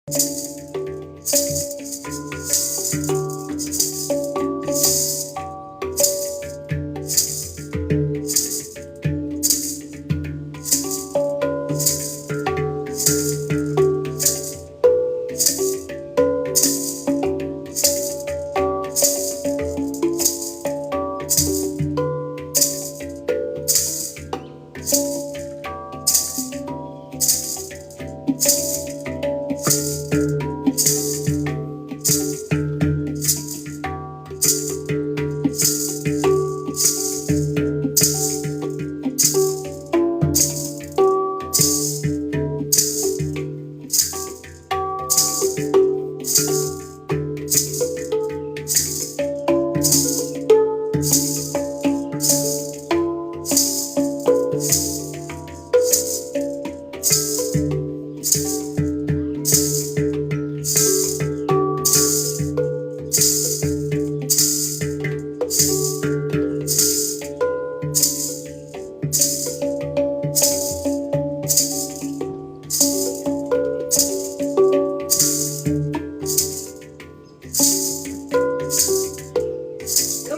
Good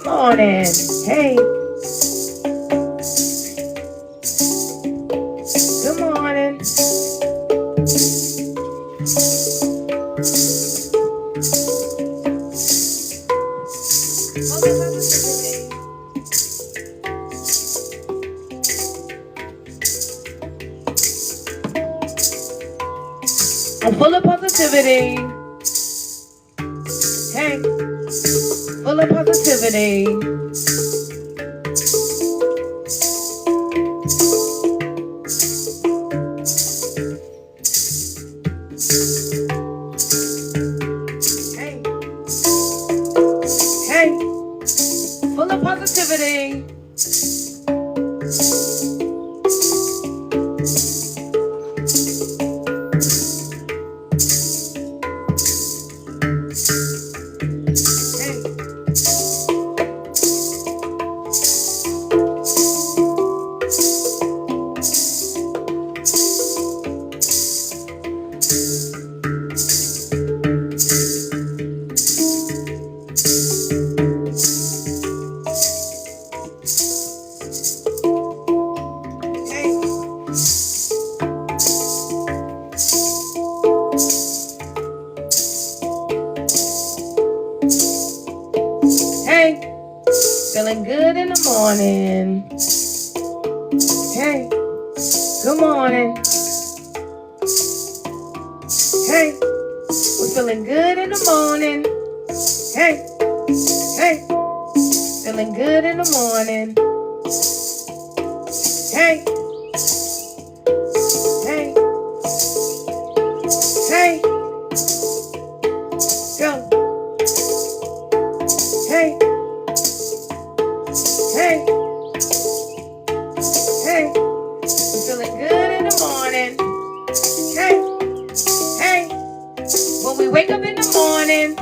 morning. Hey. Good morning. I'm full of positivity. Hey. Full of positivity. Hey. Hey. Full of positivity. Hey, feeling good in the morning. Hey, good morning. Hey, we're feeling good in the morning. Hey, hey, feeling good in the morning. Hey, hey, hey, go. Hey, hey, hey, we're feeling good in the morning. Hey, hey, when we wake up in the morning.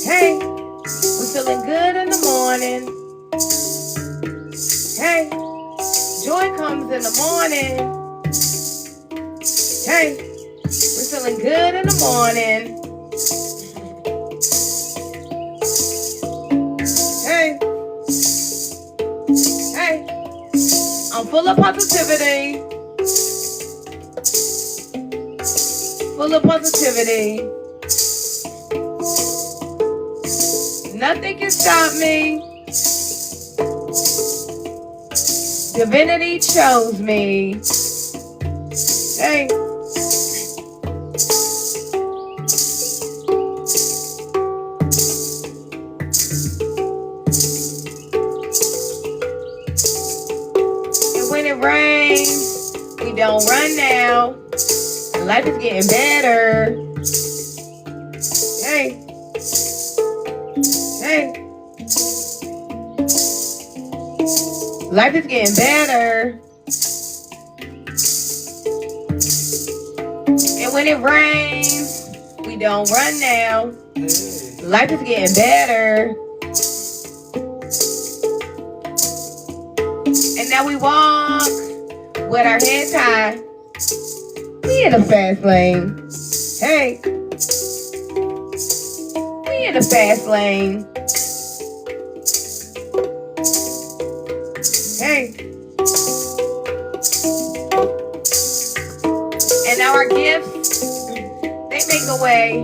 Hey, we're feeling good in the morning. Hey, joy comes in the morning. Hey, we're feeling good in the morning. Hey, hey, I'm full of positivity. Full of positivity. Nothing can stop me. Divinity chose me. Hey. And when it rains, we don't run now. Life is getting better. Hey. Hey. Life is getting better. And when it rains, we don't run now. Life is getting better. And now we walk with our heads high. We in the fast lane. Hey. We in the fast lane. Hey. And now our gifts, they make a way.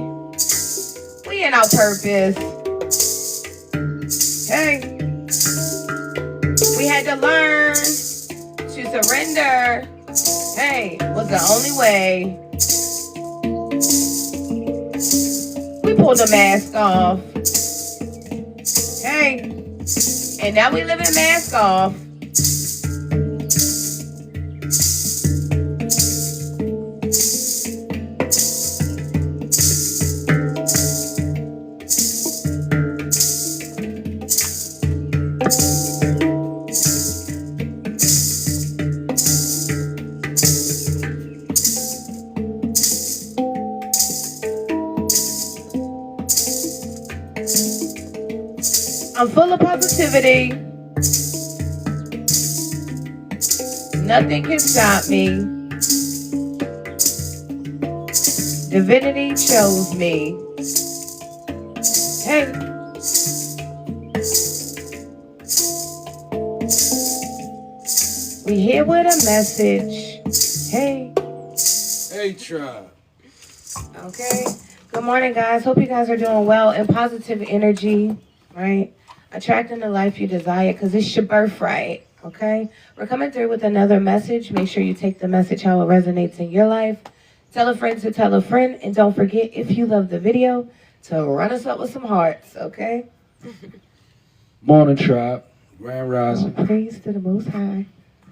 We in our purpose. Hey. We had to learn to surrender. Hey, was the only way. We pulled the mask off. Hey. And now we live in mask off. I'm full of positivity. Nothing can stop me. Divinity chose me. Hey. We here with a message. Hey. Hey, tribe. Okay. Good morning, guys. Hope you guys are doing well and positive energy, right? Attracting the life you desire because it's your birthright, okay? We're coming through with another message. Make sure you take the message how it resonates in your life. Tell a friend to tell a friend. And don't forget, if you love the video, to run us up with some hearts, okay? Morning, tribe. Grand rising. Praise to the Most High.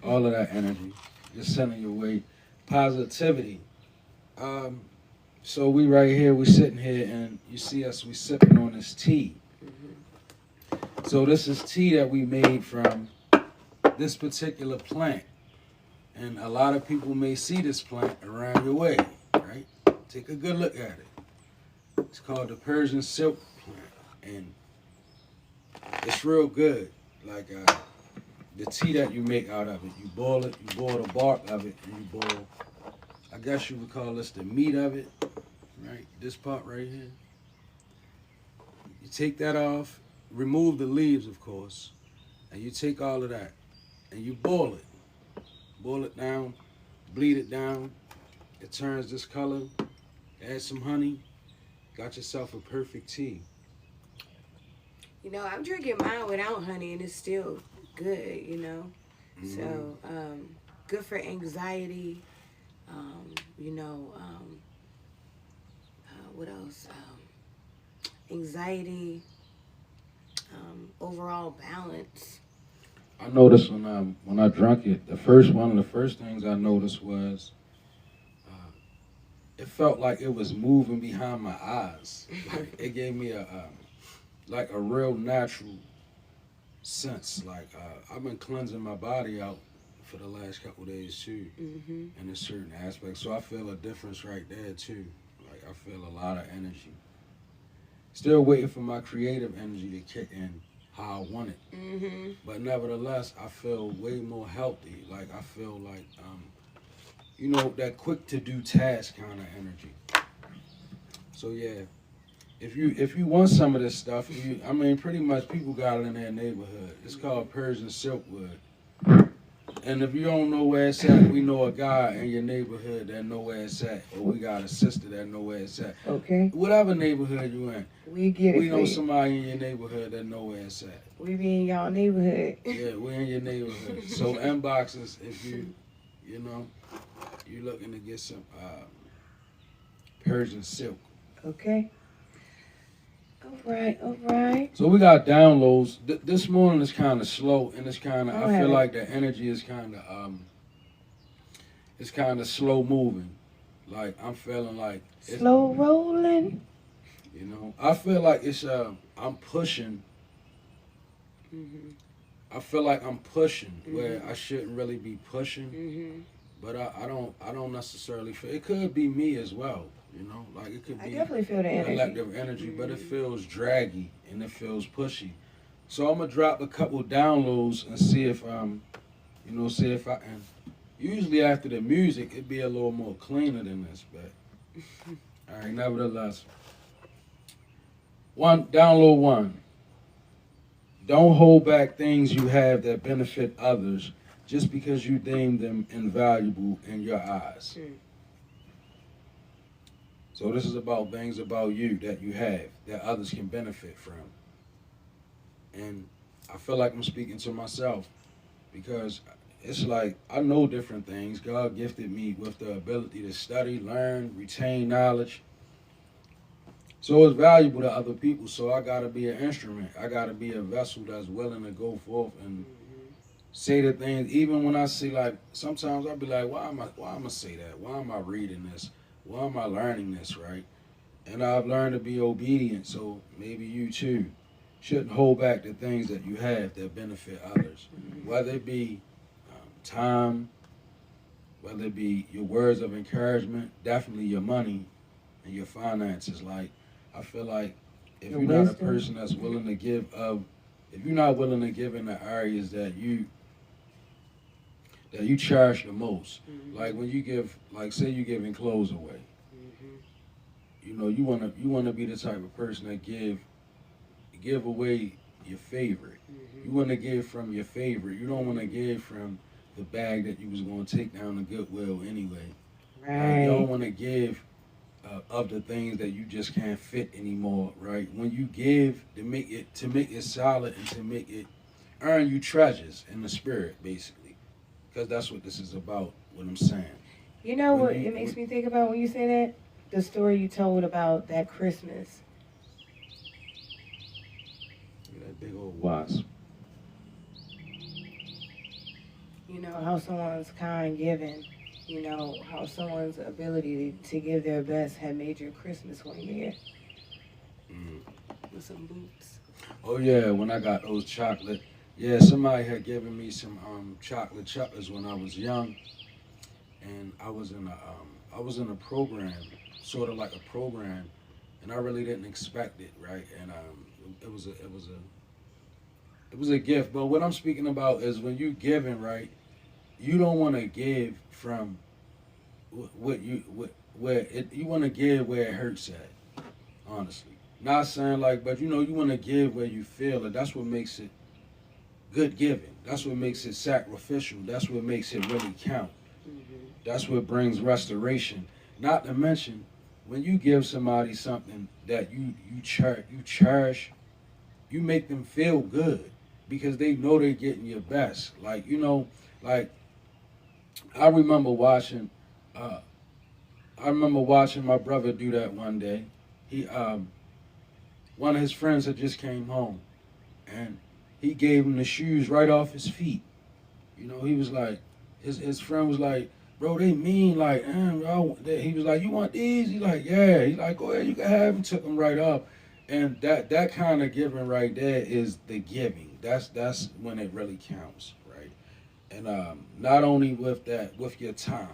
All of that energy. Just sending your way. Positivity. So we right here, we sitting here, and you see us, we sipping on this tea. So this is tea that we made from this particular plant. And a lot of people may see this plant around your way, right? Take a good look at it. It's called the Persian silk plant. And it's real good. Like the tea that you make out of it. You boil it, you boil the bark of it, and you boil, I guess you would call this the meat of it, right? This part right here. You take that off. Remove the leaves, of course, and you take all of that and you boil it. Boil it down, bleed it down. It turns this color. Add some honey. Got yourself a perfect tea. You know, I'm drinking mine without honey and it's still good, you know. Mm-hmm. So, good for anxiety. What else? Anxiety. Overall balance. I noticed when I drank it, one of the first things I noticed was it felt like it was moving behind my eyes. Like, it gave me a real natural sense. Like I've been cleansing my body out for the last couple days too, in a certain aspect. So I feel a difference right there too. Like I feel a lot of energy. Still waiting for my creative energy to kick in how I want it. But nevertheless, I feel way more healthy. Like I feel like, that quick to do task kind of energy. So yeah, if you want some of this stuff, pretty much people got it in their neighborhood. It's called Persian silkwood. And if you don't know where it's at, we know a guy in your neighborhood that know where it's at, or we got a sister that know where it's at. Okay. Whatever neighborhood you in, we get it. We know somebody in your neighborhood that know where it's at. We be in y'all neighborhood. Yeah, we in your neighborhood. So inbox us if you looking to get some Persian silk. Okay. All right. So we got downloads. This morning is kind of slow, and it's kind of. I feel like the energy is kind of it's kind of slow moving. Like I'm feeling like it's slow rolling. I feel like it's I'm pushing. I feel like I'm pushing where I shouldn't really be pushing, but I don't necessarily feel. It could be me as well. Like it could be. I definitely feel the energy. Collective energy, but it feels draggy and it feels pushy. So I'm gonna drop a couple downloads and see if see if I can, Usually after the music, it'd be a little more cleaner than this, but all right. Nevertheless, download one. Don't hold back things you have that benefit others just because you deem them invaluable in your eyes. So this is about things about you that you have that others can benefit from. And I feel like I'm speaking to myself because it's like I know different things. God gifted me with the ability to study, learn, retain knowledge. So it's valuable to other people. So I gotta be an instrument. I gotta be a vessel that's willing to go forth and say the things. Even when I see, like, sometimes I'll be like, why am I say that? Why am I reading this? Why am I learning this, right? And I've learned to be obedient. So maybe you too shouldn't hold back the things that you have that benefit others, whether it be time, whether it be your words of encouragement, definitely your money and your finances. Like, I feel like if you're not a person that's willing to give if you're not willing to give in the areas that you cherish the most, like when you give, like say you're giving clothes away, you know, you wanna be the type of person that give away your favorite. You wanna give from your favorite. You don't wanna give from the bag that you was gonna take down to Goodwill anyway. Right. You don't wanna give of the things that you just can't fit anymore, right? When you give to make it solid and to make it earn you treasures in the spirit, basically, because that's what this is about. What I'm saying. You know what it makes me think about when you say that? The story you told about that Christmas. That big old wasp. You know, how someone's kind giving, you know, how someone's ability to give their best had made your Christmas one year. With some boots. Oh yeah, when I got those chocolate. Yeah, somebody had given me some chocolate chocolates when I was young, and I was in a program, sort of like a program, and I really didn't expect it, right? And it was a gift. But what I'm speaking about is when you giving, right? You don't want to give from you want to give where it hurts at. Honestly, not saying like, but you know, you want to give where you feel it. That's what makes it good giving. That's what makes it sacrificial. That's what makes it really count. That's what brings restoration. Not to mention, when you give somebody something that you cherish, you make them feel good because they know they're getting your best. Like, you know, like I remember watching my brother do that one day. He one of his friends had just came home, and he gave him the shoes right off his feet. You know, he was like, his friend was like, bro, they mean, like, he was like, you want these? He's like, yeah. He's like, go ahead, you can have them. Took them right up. And that kind of giving right there is the giving. That's when it really counts, right? And not only with that, with your time,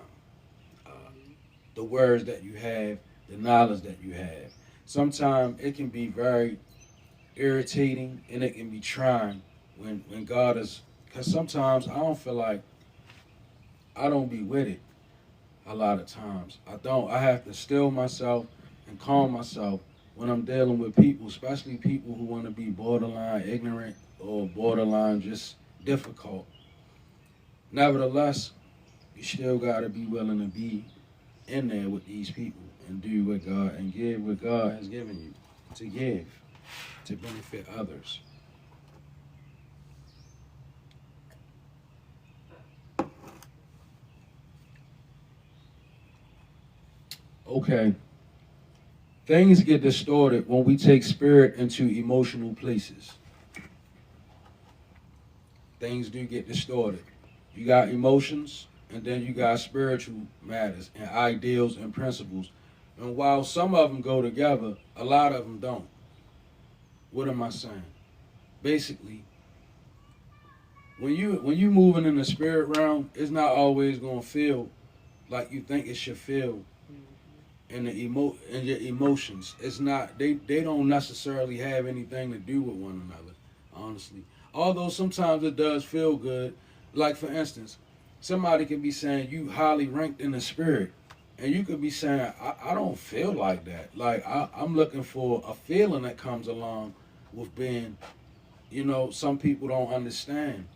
the words that you have, the knowledge that you have. Sometimes it can be very irritating and it can be trying when God is, because sometimes I don't feel like I don't be with it a lot of times. I have to still myself and calm myself when I'm dealing with people, especially people who want to be borderline ignorant or borderline just difficult. Nevertheless, you still got to be willing to be in there with these people and do what God and give what God has given you to give, to benefit others. Okay. Things get distorted when we take spirit into emotional places. Things do get distorted. You got emotions, and then you got spiritual matters and ideals and principles. And while some of them go together, a lot of them don't. What am I saying? Basically, when you moving in the spirit realm, it's not always gonna feel like you think it should feel. And your emotions, it's not, they don't necessarily have anything to do with one another, honestly. Although sometimes it does feel good. Like, for instance, somebody could be saying you highly ranked in the spirit, and you could be saying, I don't feel like that. Like, I'm looking for a feeling that comes along with being, some people don't understand.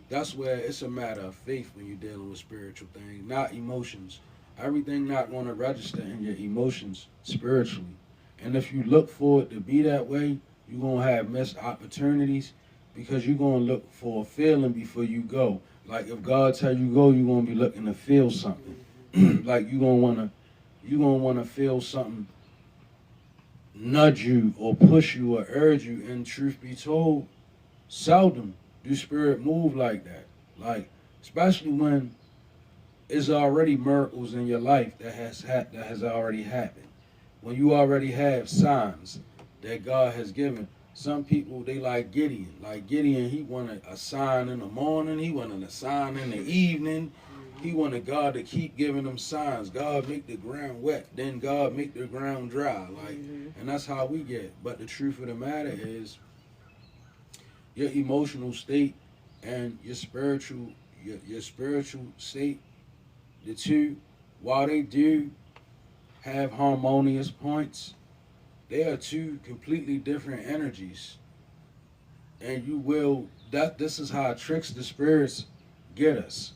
That's where it's a matter of faith when you're dealing with spiritual things, not emotions. Everything not going to register in your emotions spiritually. And if you look for it to be that way, you're going to have missed opportunities because you're going to look for a feeling before you go. Like if God tell you go, you're going to be looking to feel something. Like you're going to want to feel something nudge you or push you or urge you. And truth be told, seldom do spirit move like that. Like, especially when it's already miracles in your life that has already happened. When you already have signs that God has given. Some people, they like Gideon. Like Gideon, he wanted a sign in the morning. He wanted a sign in the evening. He wanted God to keep giving him signs. God make the ground wet. Then God make the ground dry. Like, and that's how we get. But the truth of the matter is, your emotional state and your spiritual state, the two, while they do have harmonious points, they are two completely different energies. And this is how tricks the spirits get us.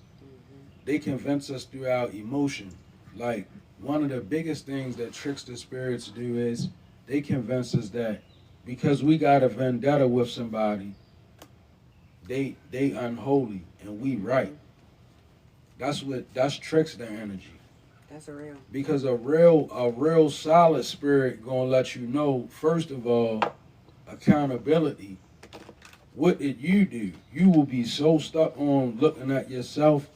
They convince us through our emotion. Like, one of the biggest things that tricks the spirits do is they convince us that because we got a vendetta with somebody, they unholy and we right. That's tricks their energy. That's a real. Because a real solid spirit gonna let you know, first of all, accountability. What did you do? You will be so stuck on looking at yourself.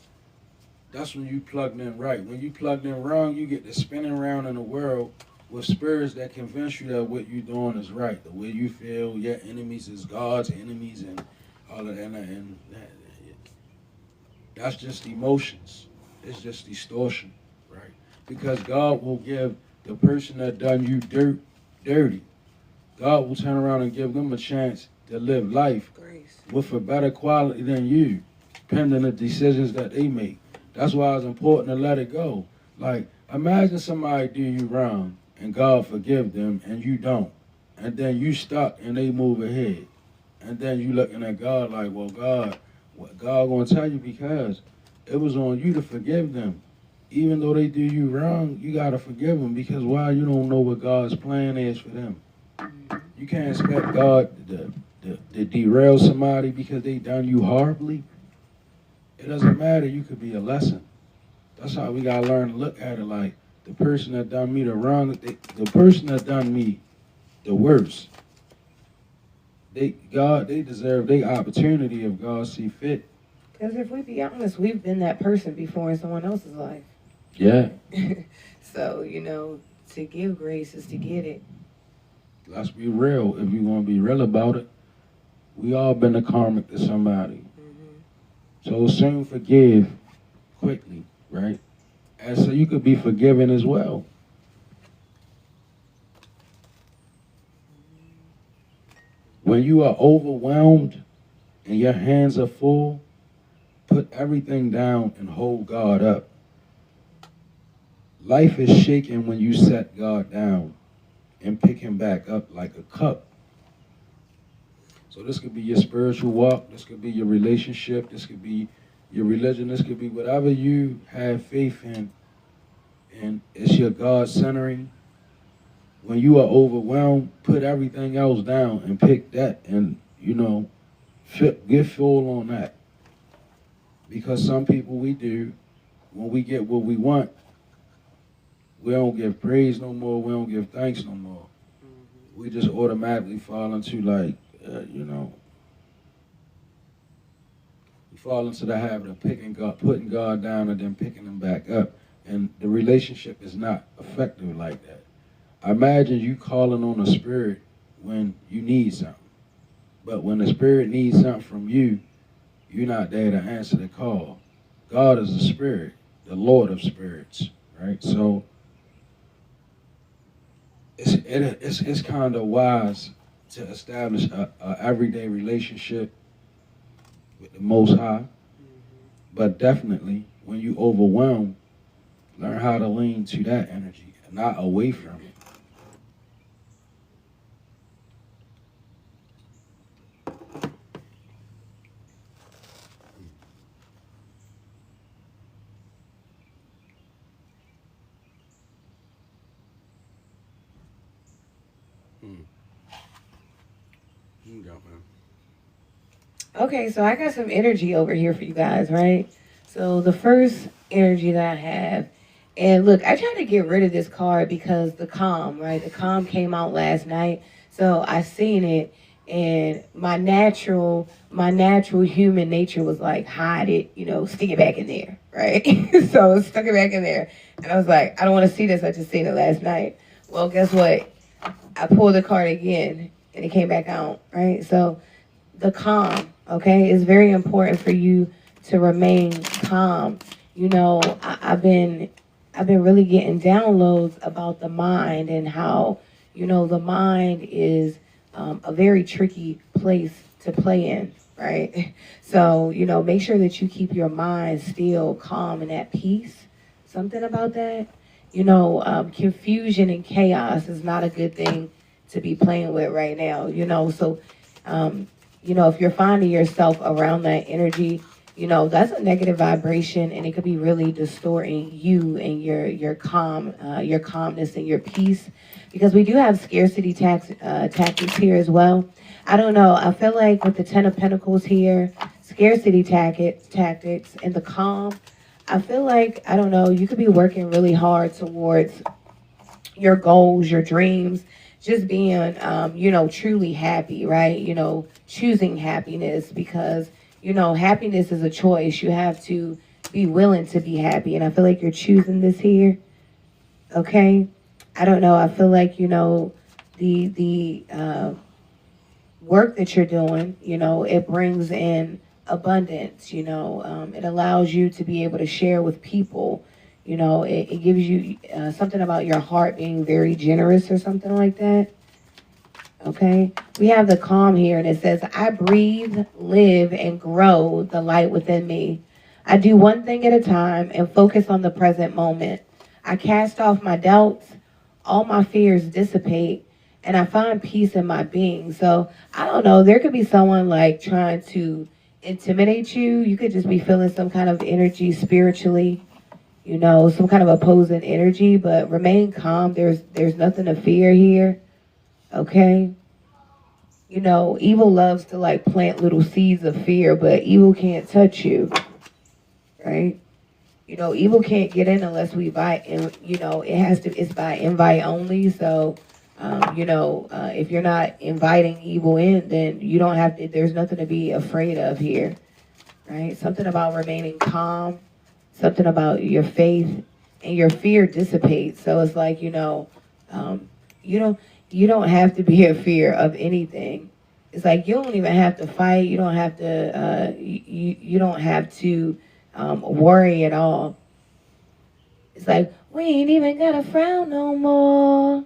That's when you plugged in right. When you plugged in wrong, you get to spinning around in the world with spirits that convince you that what you're doing is right. The way you feel, your enemies is God's enemies and all of that. And that's just emotions. It's just distortion. Right? Because God will give the person that done you dirty. God will turn around and give them a chance to live life with a better quality than you, depending on the decisions that they make. That's why it's important to let it go. Like, imagine somebody do you wrong and God forgive them and you don't. And then you stuck and they move ahead. And then you looking at God like, well, God, what God gonna tell you? Because it was on you to forgive them. Even though they do you wrong, you got to forgive them because why? You don't know what God's plan is for them. You can't expect God to derail somebody because they done you horribly. It doesn't matter. You could be a lesson. That's how we got to learn to look at it. Like, the person that done me the wrong, the person that done me the worst, they deserve their opportunity if God see fit. Because if we be honest, we've been that person before in someone else's life. Yeah. So, to give grace is to get it. Let's be real. If you're going to be real about it, we all been a karmic to somebody. So soon forgive quickly, right? And so you could be forgiven as well. When you are overwhelmed and your hands are full, put everything down and hold God up. Life is shaken when you set God down and pick him back up like a cup. So this could be your spiritual walk. This could be your relationship. This could be your religion. This could be whatever you have faith in. And it's your God centering. When you are overwhelmed, put everything else down and pick that and, get full on that. Because some people we do, when we get what we want, we don't give praise no more. We don't give thanks no more. We just automatically fall into we fall into the habit of putting God down and then picking him back up. And the relationship is not effective like that. Imagine you calling on a spirit when you need something. But when the spirit needs something from you, you're not there to answer the call. God is a spirit, the Lord of spirits, right? So it's kind of wise to establish a everyday relationship with the Most High But definitely, when you overwhelm, learn how to lean to that energy, not away from it. You got, man. Okay, so I got some energy over here for you guys, right? So the first energy that I have, and look, I tried to get rid of this card because the calm, right? The calm came out last night, so I seen it, and my natural human nature was like, hide it, stick it back in there, right? So I stuck it back in there, and I was like, I don't want to see this. I just seen it last night. Well, guess what? I pulled the card again, and it came back out, right? So the calm, okay, is very important for you to remain calm. I've been really getting downloads about the mind and how the mind is a very tricky place to play in, right? So make sure that you keep your mind still, calm, and at peace. Something about that. Confusion and chaos is not a good thing to be playing with right now. So if you're finding yourself around that energy, that's a negative vibration, and it could be really distorting you and your calmness and your peace, because we do have scarcity tactics here as well. I don't know. I feel like with the Ten of Pentacles here, scarcity tactics, and the calm, I feel like, I don't know, you could be working really hard towards your goals, your dreams, just being, truly happy, right? Choosing happiness, because, happiness is a choice. You have to be willing to be happy. And I feel like you're choosing this here. Okay. I don't know. I feel like, the work that you're doing, it brings in abundance, it allows you to be able to share with people. It gives you something about your heart being very generous or something like that. Okay. We have the calm here, and it says, I breathe, live, and grow the light within me. I do one thing at a time and focus on the present moment. I cast off my doubts, all my fears dissipate, and I find peace in my being. So I don't know, there could be someone like trying to intimidate you. You could just be feeling some kind of energy spiritually, some kind of opposing energy, but remain calm. There's nothing to fear here. Okay. Evil loves to like plant little seeds of fear, but evil can't touch you. Right? Evil can't get in unless we invite, and it's by invite only. So, if you're not inviting evil in, then you don't have to, there's nothing to be afraid of here. Right? Something about remaining calm, something about your faith, and your fear dissipates. So it's like, you don't have to be in fear of anything. It's like you don't even have to fight. You don't have to. You don't have to worry at all. It's like we ain't even got to frown no more.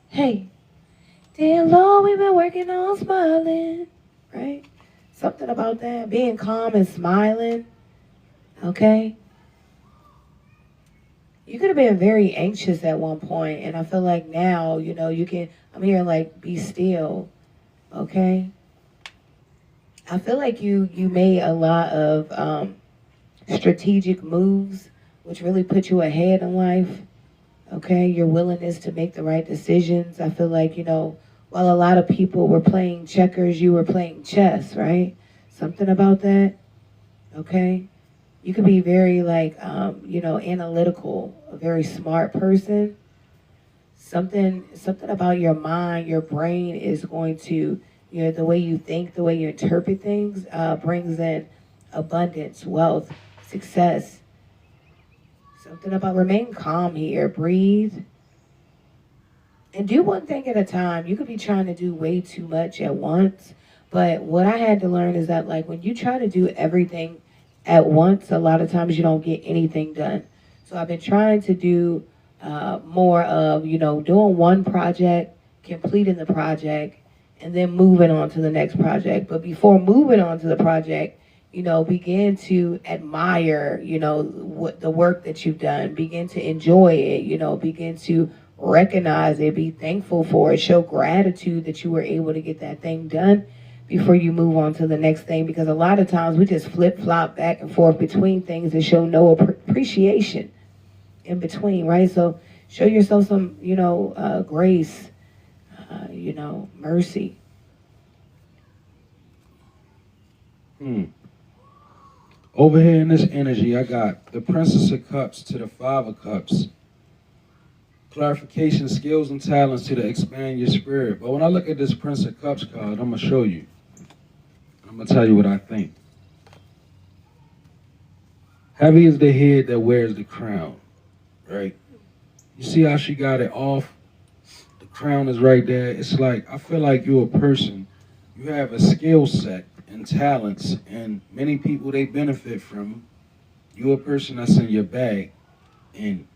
Hey, dear Lord, we've been working on smiling, right? Something about that, being calm and smiling. Okay. You could have been very anxious at one point, and I feel like now, you can, I'm here like, be still, okay? I feel like you made a lot of strategic moves, which really put you ahead in life, okay? Your willingness to make the right decisions. I feel like, while a lot of people were playing checkers, you were playing chess, right? Something about that, okay? You could be very analytical, a very smart person. Something about your mind, your brain is going to, the way you think, the way you interpret things, brings in abundance, wealth, success. Something about remain calm here, breathe, and do one thing at a time. You could be trying to do way too much at once, but what I had to learn is that when you try to do everything at once, a lot of times you don't get anything done. So I've been trying to do more of, doing one project, completing the project, and then moving on to the next project. But before moving on to the project, begin to admire, what the work that you've done, begin to enjoy it, begin to recognize it, be thankful for it, show gratitude that you were able to get that thing done before you move on to the next thing. Because a lot of times we just flip flop back and forth between things and show no appreciation in between, right? So show yourself some, grace, mercy. Over here in this energy, I got the Princess of Cups to the Five of Cups. Clarification, skills, and talents to the expand your spirit. But when I look at this Prince of Cups card, I'm going to show you. I'm going to tell you what I think. Heavy is the head that wears the crown, right? You see how she got it off? The crown is right there. It's like, I feel like you're a person. You have a skill set and talents, and many people, they benefit from you. You're a person that's in your bag, and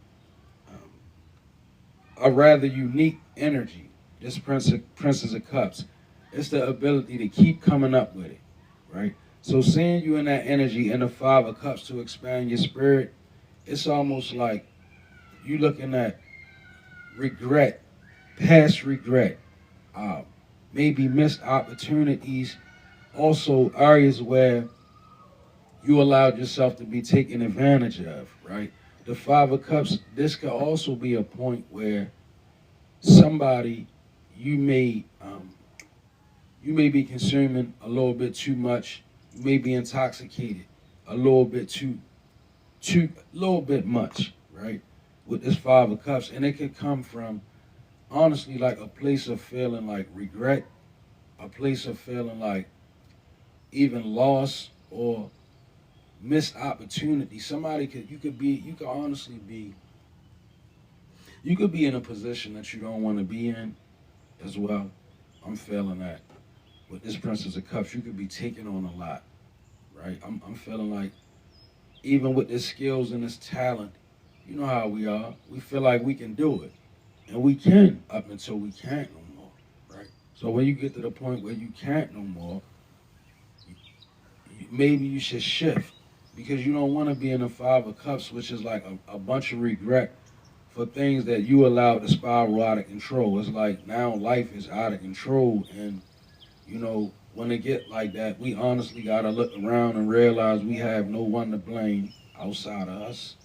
a rather unique energy. This Princess of Cups, it's the ability to keep coming up with it, right? So seeing you in that energy in the Five of Cups to expand your spirit, it's almost like you looking at regret, past regret, maybe missed opportunities, also areas where you allowed yourself to be taken advantage of, right? The Five of Cups, this could also be a point where somebody, you may be consuming a little bit too much, you may be intoxicated a little bit much, right? With this Five of Cups, and it could come from, honestly, like a place of feeling like regret, a place of feeling like even loss or missed opportunity. You could be in a position that you don't want to be in as well. I'm feeling that. With this Princess of Cups, you could be taking on a lot, right? I'm feeling like even with this skills and this talent, you know how we are. We feel like we can do it. And we can up until we can't no more, right? So when you get to the point where you can't no more, maybe you should shift, because you don't want to be in the Five of Cups, which is like a bunch of regret for things that you allowed to spiral out of control. It's like now life is out of control, and when it get like that, we honestly got to look around and realize we have no one to blame outside of us.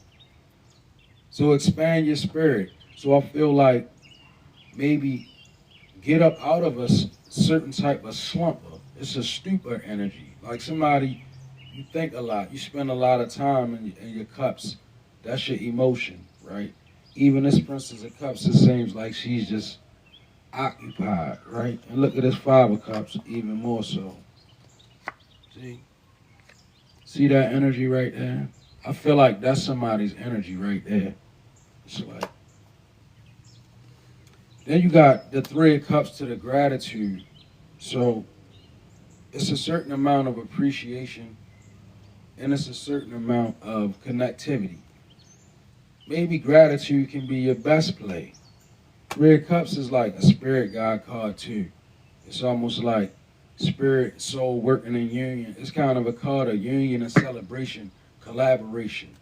So expand your spirit. So I feel like maybe get up out of a certain type of slumber. It's a stupor energy. Like somebody, you think a lot, you spend a lot of time in your cups. That's your emotion, right? Even this Princess of Cups, it seems like she's just occupied, right? And look at this Five of Cups, even more so. See that energy right there? I feel like that's somebody's energy right there. It's like. Then you got the Three of Cups to the gratitude. So it's a certain amount of appreciation, and it's a certain amount of connectivity. Maybe gratitude can be your best play. Three of Cups is like a spirit guide card too. It's almost like spirit, soul working in union. It's kind of a card of union and celebration, collaboration,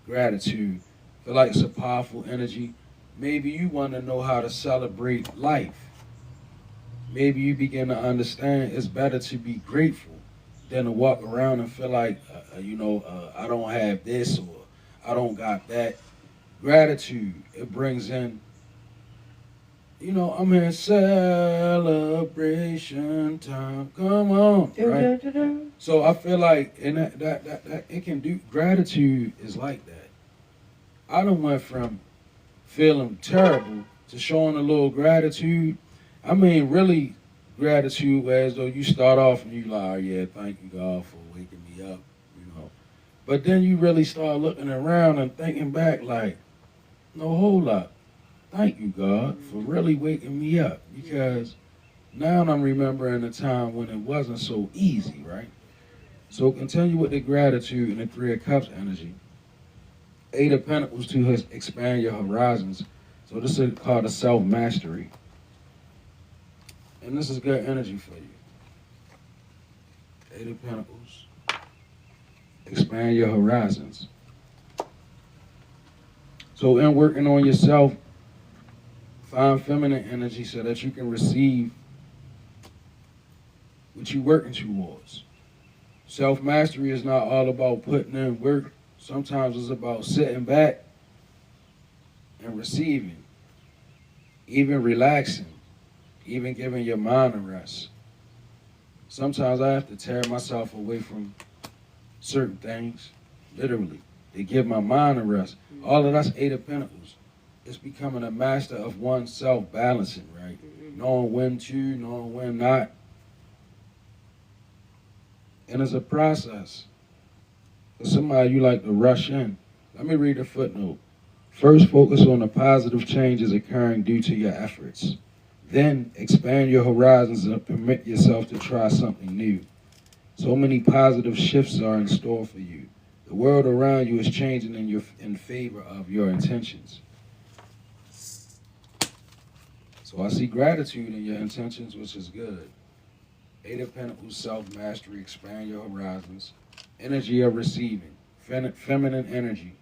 gratitude. I feel like it's a powerful energy. Maybe you want to know how to celebrate life. Maybe you begin to understand it's better to be grateful than to walk around and feel like, I don't have this or I don't got that. Gratitude, it brings in, I'm in celebration time. Come on, right? So I feel like that it can do. Gratitude is like that. I done went from feeling terrible to showing a little gratitude. I mean, really gratitude, as though you start off and you like, oh, yeah, thank you, God, for waking me up, But then you really start looking around and thinking back like, no, hold up. Thank you, God, for really waking me up, because now I'm remembering a time when it wasn't so easy, right? So continue with the gratitude and the Three of Cups energy. Eight of Pentacles to expand your horizons. So this is called a self-mastery. And this is good energy for you. Eight of Pentacles. expand your horizons. So in working on yourself, find feminine energy so that you can receive what you're working towards. Self-mastery is not all about putting in work. Sometimes it's about sitting back and receiving, even relaxing, even giving your mind a rest. Sometimes I have to tear myself away from certain things, literally, to give my mind a rest. All of that's Eight of Pentacles. It's becoming a master of oneself, balancing, right? Knowing when to, knowing when not. And it's a process. For somebody you like to rush in. Let me read a footnote. First, focus on the positive changes occurring due to your efforts. Then, expand your horizons and permit yourself to try something new. So many positive shifts are in store for you. The world around you is changing in favor of your intentions. So I see gratitude in your intentions, which is good. Eight of Pentacles, self-mastery, expand your horizons. Energy of receiving, feminine energy.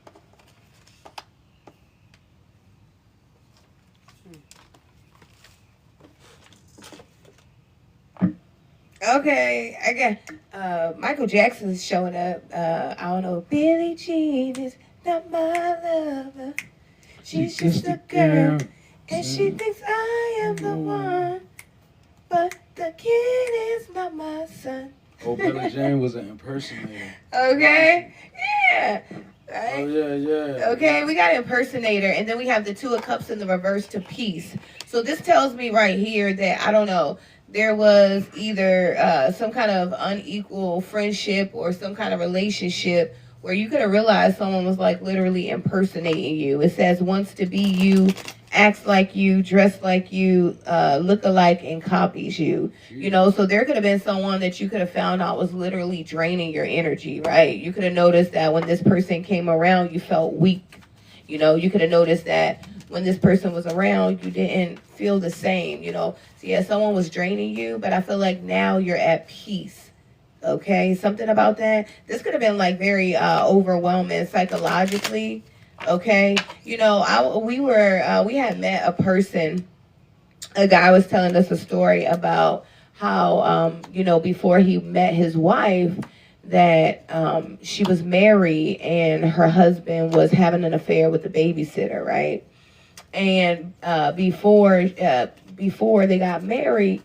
Okay, I got Michael Jackson's showing up. I don't know. Billie Jean is not my lover. She's just a girl, and she thinks I am the one. But the kid is not my son. Oh, Billie Jean was an impersonator. Okay, yeah. Right? Oh, yeah. Okay, we got impersonator, and then we have the Two of Cups in the reverse to peace. So this tells me right here that, I don't know, there was either some kind of unequal friendship or some kind of relationship where you could have realized someone was like literally impersonating you. It says wants to be you, acts like you, dressed like you, look alike, and copies you. You know, so there could have been someone that you could have found out was literally draining your energy, right? You could have noticed that when this person came around, you felt weak. You know, you could have noticed that when this person was around, you didn't feel the same, you know. So yeah, someone was draining you, but I feel like now you're at peace. Okay, something about that. This could have been like very overwhelming psychologically. Okay, you know, we had met a person. A guy was telling us a story about how you know, before he met his wife, that she was married and her husband was having an affair with the babysitter, right? And before they got married,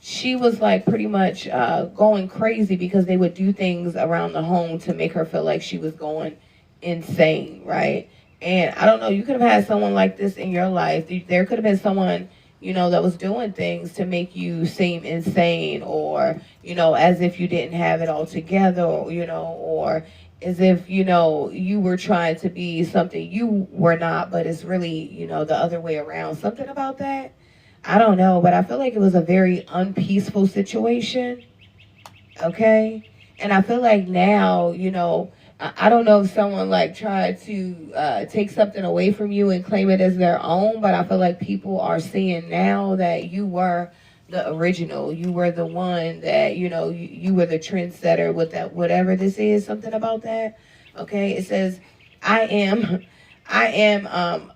she was like pretty much going crazy because they would do things around the home to make her feel like she was going insane, right? And I don't know, you could have had someone like this in your life. There could have been someone, you know, that was doing things to make you seem insane, or, you know, as if you didn't have it all together, or, you know, or as if, you know, you were trying to be something you were not, but it's really, you know, the other way around. Something about that. I don't know, but I feel like it was a very unpeaceful situation. Okay. And I feel like now, you know, I don't know if someone like tried to take something away from you and claim it as their own, but I feel like people are seeing now that you were the original. You were the one that, you know, you were the trendsetter with that, whatever this is, something about that. Okay. It says, I am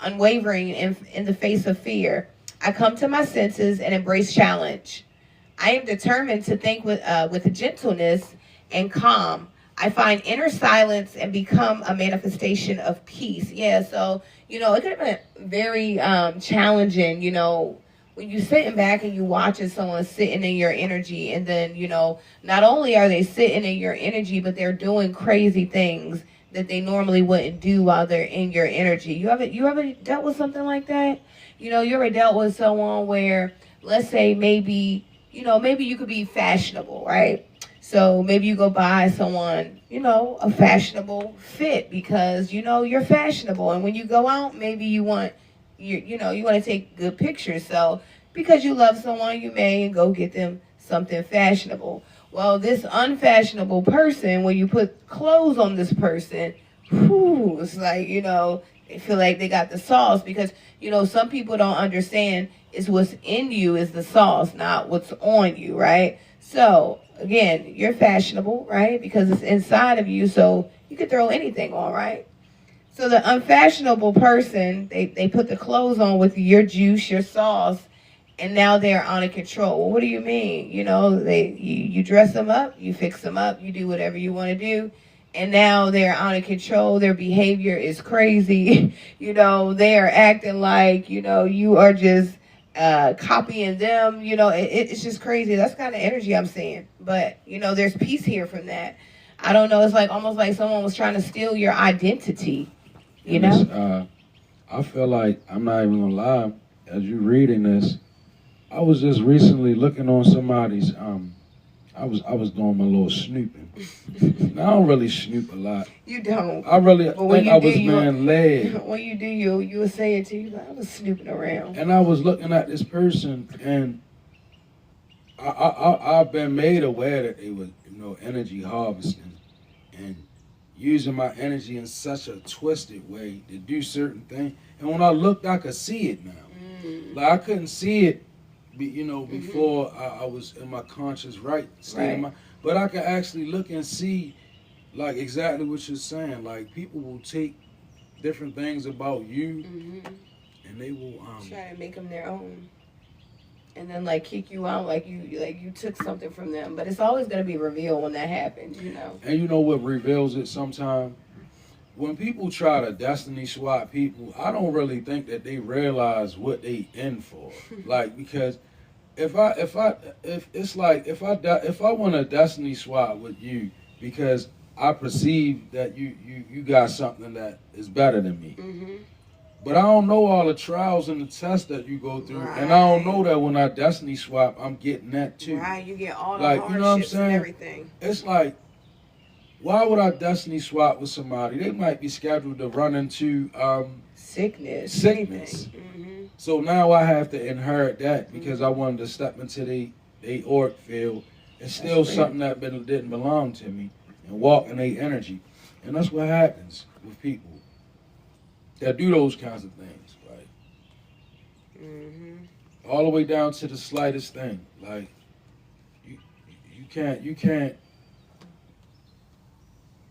unwavering in the face of fear. I come to my senses and embrace challenge. I am determined to think with gentleness and calm. I find inner silence and become a manifestation of peace. Yeah, so, you know, it could have been very challenging, you know, when you're sitting back and you watching someone sitting in your energy, and then, you know, not only are they sitting in your energy, but they're doing crazy things that they normally wouldn't do while they're in your energy. You ever dealt with something like that? You know, you ever dealt with someone where, let's say maybe, you know, maybe you could be fashionable, right? So maybe you go buy someone, you know, a fashionable fit because, you know, you're fashionable. And when you go out, maybe you want to take good pictures. So because you love someone, you may go get them something fashionable. Well, this unfashionable person, when you put clothes on this person, whew, it's like, you know, they feel like they got the sauce because, you know, some people don't understand is what's in you is the sauce, not what's on you, right? So again, you're fashionable, right? Because it's inside of you, so you can throw anything on, right? So the unfashionable person, they put the clothes on with your juice, your sauce, and now they're out of control. Well, what do you mean? You know, you dress them up, you fix them up, you do whatever you want to do, and now they're out of control. Their behavior is crazy. You know, they are acting like, you know, you are just copying them. You know, it's just crazy. That's kind of energy I'm seeing. But, you know, there's peace here from that. I don't know. It's like almost like someone was trying to steal your identity. You And know? I feel like, I'm not even gonna lie, as you reading this, I was just recently looking on somebody's, I was doing my little snooping. Now, I don't really snoop a lot. You don't. I really But when think you I do, was you- man led. When you do, you will say it to you. Like, I was snooping around. And I was looking at this person, and I've been made aware that they were, you know, energy harvesting and using my energy in such a twisted way to do certain things. And when I looked, I could see it now. Like, I couldn't see it, you know, before I was in my conscious right state of mind. But I could actually look and see, like, exactly what you're saying. Like, people will take different things about you, and they will Try to make them their own. And then like kick you out like you took something from them. But it's always gonna be revealed when that happens, you know. And you know what reveals it sometimes? When people try to destiny swap people, I don't really think that they realize what they in for. Like, because if I want to destiny swap with you because I perceive that you got something that is better than me. But I don't know all the trials and the tests that you go through, and I don't know that when I destiny swap, I'm getting that too. Right, you get all the Like, you know what I'm hardships and saying? everything. It's like, why would I destiny swap with somebody? They might be scheduled to run into Sickness. sickness. Mm-hmm. So now I have to inherit that because I wanted to step into the auric field. It's still That's something that didn't belong to me, and walk in their energy. And that's what happens with people that do those kinds of things, right? All the way down to the slightest thing. Like, you can't.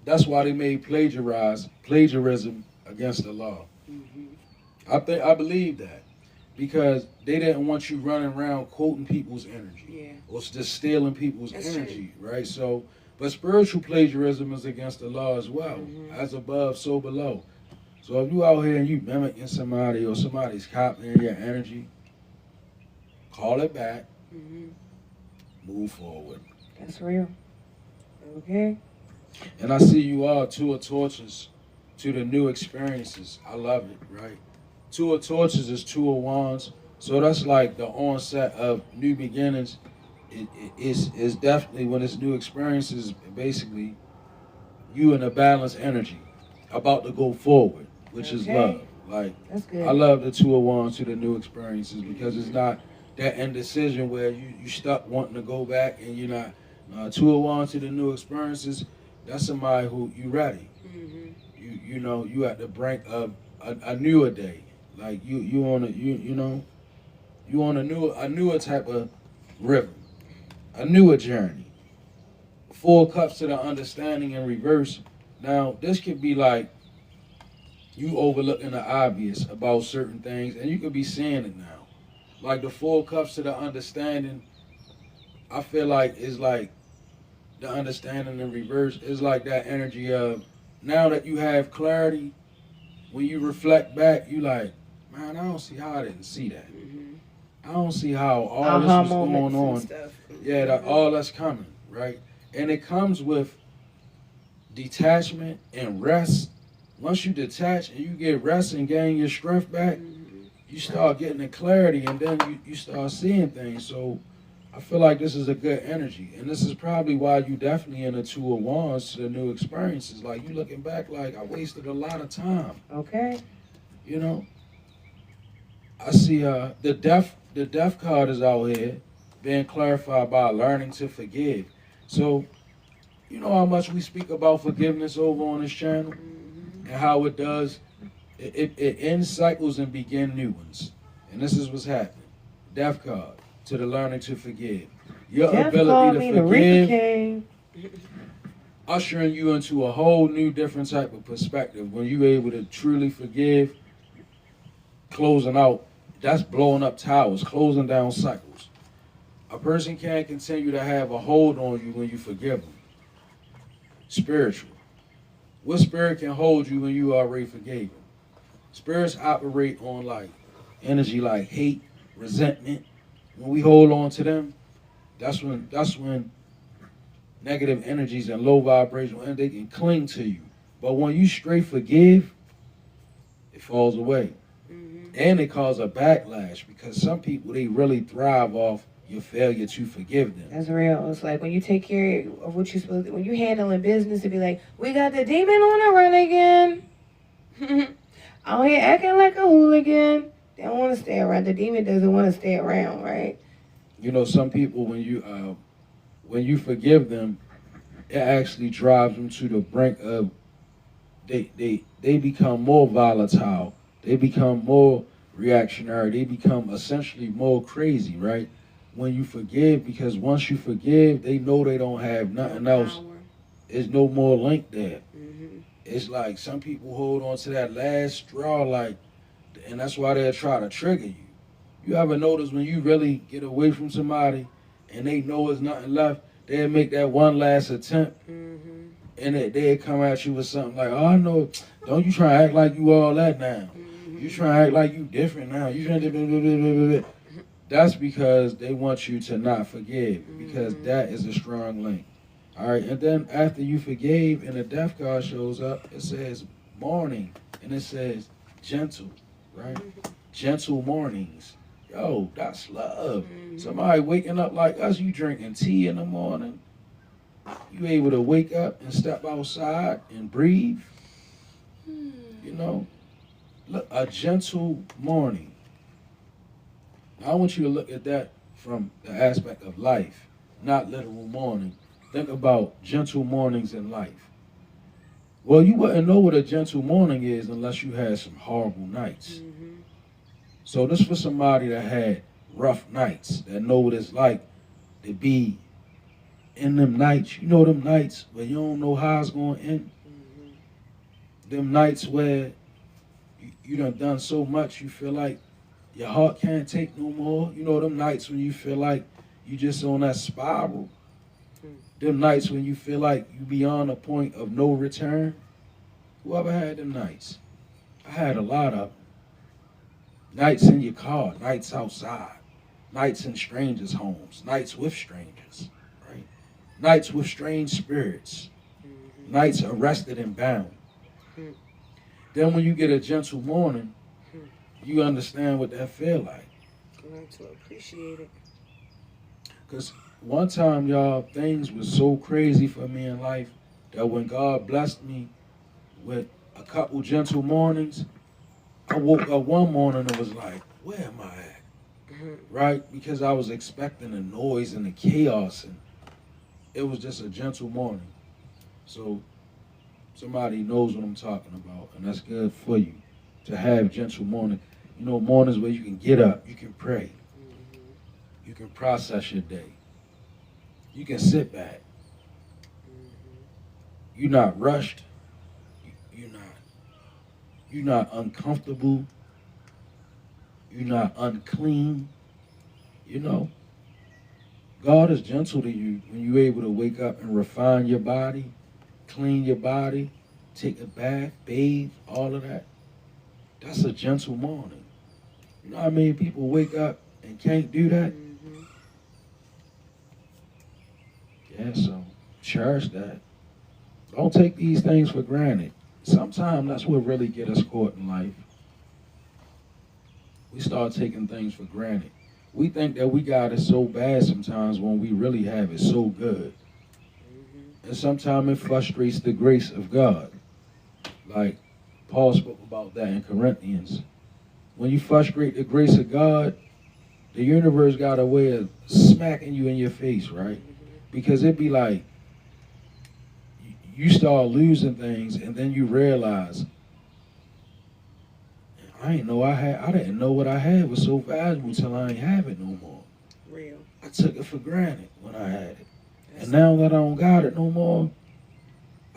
That's why they made plagiarism against the law. I believe that because they didn't want you running around quoting people's energy or just stealing people's That's energy, right? So, but spiritual plagiarism is against the law as well. As above, so below. So if you out here and you mimicking somebody or somebody's copying your energy, call it back, move forward. That's real. Okay. And I see you all two of torches to the new experiences. I love it, right? Two of torches is two of wands. So that's like the onset of new beginnings. It's definitely when it's new experiences, basically you in a balanced energy about to go forward, which is love. Like, That's good. I love the two of wands to the new experiences because it's not that indecision where you stuck wanting to go back and you're not. Two of wands to the new experiences, that's somebody who you ready. You know, you at the brink of a newer day. Like you on a newer type of rhythm, a newer journey. Four cups to the understanding in reverse. Now this could be like you overlooking the obvious about certain things, and you could be seeing it now. Like the four cups to the understanding, I feel like is like the understanding in reverse is like that energy of now that you have clarity, when you reflect back, you like, man, I don't see how I didn't see that. I don't see how all this was going on. Yeah, that all that's coming, right? And it comes with detachment and rest. Once you detach and you get rest and gain your strength back, you start getting the clarity and then you start seeing things. So I feel like this is a good energy. And this is probably why you definitely in the two of wands to the new experiences. Like you looking back like I wasted a lot of time. Okay. You know? I see the death card is out here being clarified by learning to forgive. So you know how much we speak about forgiveness over on this channel and how it does it ends cycles and begin new ones. And this is what's happening. Death card to the learning to forgive. Your Jeff ability called to me the Ricky forgive, King. ushering you into a whole new different type of perspective. When you're able to truly forgive, closing out, that's blowing up towers, closing down cycles. A person can't continue to have a hold on you when you forgive them. Spiritual. What spirit can hold you when you already forgave them? Spirits operate on like energy like hate, resentment. When we hold on to them, that's when negative energies and low vibrational and they can cling to you. But when you straight forgive, it falls away. And it causes a backlash because some people they really thrive off your failure to forgive them. That's real. It's like when you take care of what you're supposed to, when you handling business, it'd be like, we got the demon on the run again. Out here acting like a hooligan. They don't want to stay around. The demon doesn't want to stay around, right? You know, some people when you forgive them, it actually drives them to the brink of they become more volatile. They become more reactionary. They become essentially more crazy, right? When you forgive, because once you forgive, they know they don't have nothing else. There's no more link there. It's like some people hold on to that last straw, like, and that's why they'll try to trigger you. You ever notice when you really get away from somebody and they know there's nothing left, they'll make that one last attempt, and they'll come at you with something like, "Oh, I know, don't you try to act like you all that now. You try to act like you different now. You trying to." That's because they want you to not forgive, because that is a strong link. All right, and then after you forgave and the death card shows up, it says mourning, and it says gentle, right? Gentle mornings. Yo, that's love. Somebody waking up like us, you drinking tea in the morning. You able to wake up and step outside and breathe. You know, look, a gentle morning. I want you to look at that from the aspect of life, not literal mourning. Think about gentle mornings in life. Well, you wouldn't know what a gentle morning is unless you had some horrible nights. So this for somebody that had rough nights, that know what it's like to be in them nights. You know them nights where you don't know how it's going to end. Them nights where you done so much you feel like your heart can't take no more. You know them nights when you feel like you just on that spiral. Them nights when you feel like you beyond a point of no return. Whoever had them nights? I had a lot of them. Nights in your car, nights outside, nights in strangers' homes, nights with strangers, right? Nights with strange spirits, nights arrested and bound. Then when you get a gentle morning, you understand what that feel like. Learn to appreciate it. Because one time, y'all, things was so crazy for me in life that when God blessed me with a couple gentle mornings, I woke up one morning and was like, where am I at? Right? Because I was expecting the noise and the chaos, and it was just a gentle morning. So somebody knows what I'm talking about, and that's good for you to have gentle morning. You know, mornings where you can get up, you can pray, you can process your day, you can sit back. You're not rushed. You're not uncomfortable. You're not unclean. You know, God is gentle to you when you're able to wake up and refine your body, clean your body, take a bath, bathe, all of that. That's a gentle morning. You know how many people wake up and can't do that? Yeah, so cherish that. Don't take these things for granted. Sometimes that's what really get us caught in life. We start taking things for granted. We think that we got it so bad sometimes when we really have it so good. And sometimes it frustrates the grace of God. Like Paul spoke about that in Corinthians. When you frustrate the grace of God, the universe got a way of smacking you in your face, right? Because it'd be like, you start losing things, and then you realize, I didn't know what I had was so valuable till I ain't have it no more. Real. I took it for granted when I had it. And now that I don't got it no more,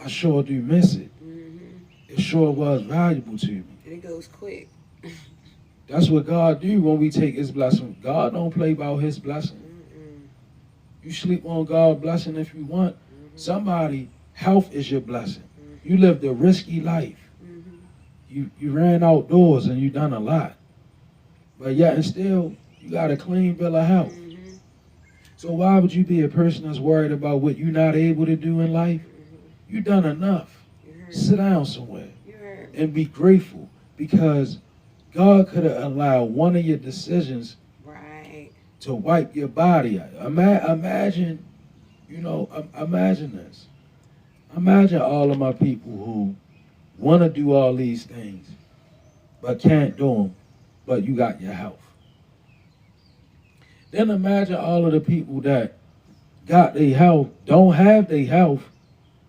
I sure do miss it. It sure was valuable to me. And it goes quick. That's what God do when we take his blessing. God don't play about his blessing. You sleep on God's blessing if you want. Somebody, health is your blessing. You lived a risky life. You ran outdoors and you done a lot. But yet and still, you got a clean bill of health. So why would you be a person that's worried about what you're not able to do in life? You done enough. Sit down somewhere and be grateful, because God could have allowed one of your decisions to wipe your body out. Imagine, imagine this. Imagine all of my people who want to do all these things, but can't do them, but you got your health. Then imagine all of the people that got their health, don't have their health,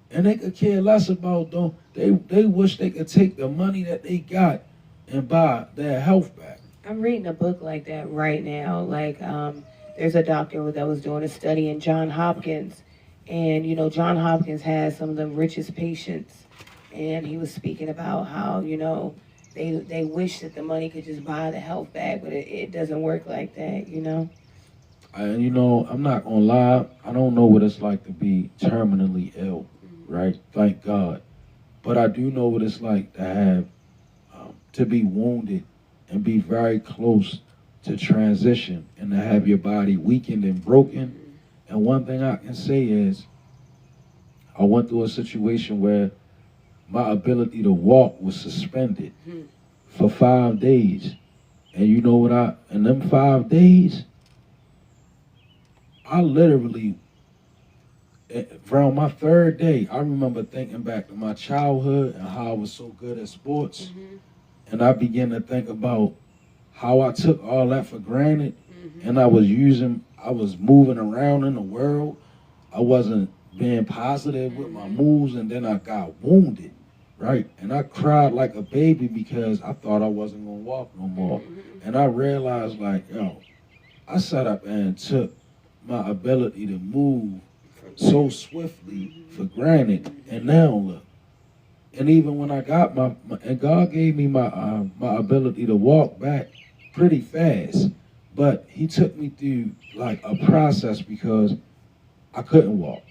and they could care less about them. They wish they could take the money that they got and buy their health back. I'm reading a book like that right now. Like, there's a doctor that was doing a study in Johns Hopkins, and Johns Hopkins has some of the richest patients, and he was speaking about how they wish that the money could just buy the health back, but it doesn't work like that. And I'm not gonna lie, I don't know what it's like to be terminally ill, right? Thank God. But I do know what it's like to have, to be wounded and be very close to transition and to have your body weakened and broken. And one thing I can say is, I went through a situation where my ability to walk was suspended for 5 days. And you know what in them 5 days, I literally, around my 3rd day, I remember thinking back to my childhood and how I was so good at sports. And I began to think about how I took all that for granted. And I was moving around in the world. I wasn't being positive with my moves, and then I got wounded, right? And I cried like a baby because I thought I wasn't gonna walk no more. And I realized, I sat up and took my ability to move so swiftly for granted. And now look. And even when I got and God gave me my ability to walk back pretty fast, but he took me through like a process because I couldn't walk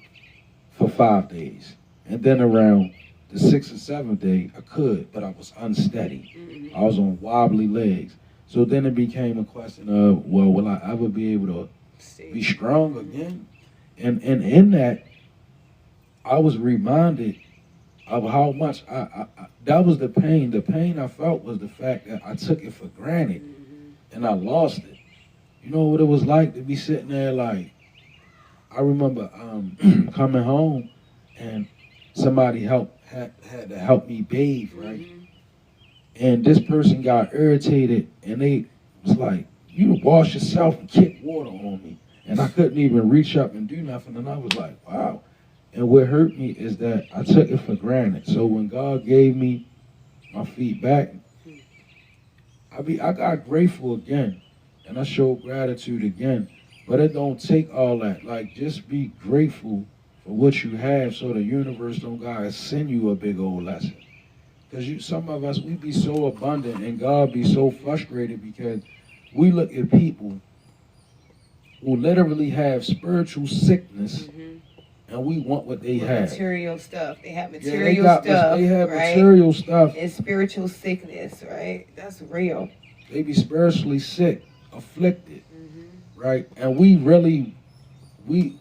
for 5 days. And then around the 6th or 7th day, I could, but I was unsteady. I was on wobbly legs. So then it became a question of, well, will I ever be able to be strong again? And in that, I was reminded of how much that was the pain. The pain I felt was the fact that I took it for granted and I lost it. You know what it was like to be sitting there like, I remember coming home and somebody had to help me bathe, right? And this person got irritated and they was like, you wash yourself and kick water on me. And I couldn't even reach up and do nothing. And I was like, wow. And what hurt me is that I took it for granted. So when God gave me my feet back, I got grateful again. And I showed gratitude again. But it don't take all that. Like, just be grateful for what you have so the universe don't gotta send you a big old lesson. Because some of us, we be so abundant and God be so frustrated because we look at people who literally have spiritual sickness and we want what they have. Material stuff. They have They material have right? material stuff. And spiritual sickness, right? That's real. They be spiritually sick, afflicted, right? And we really, we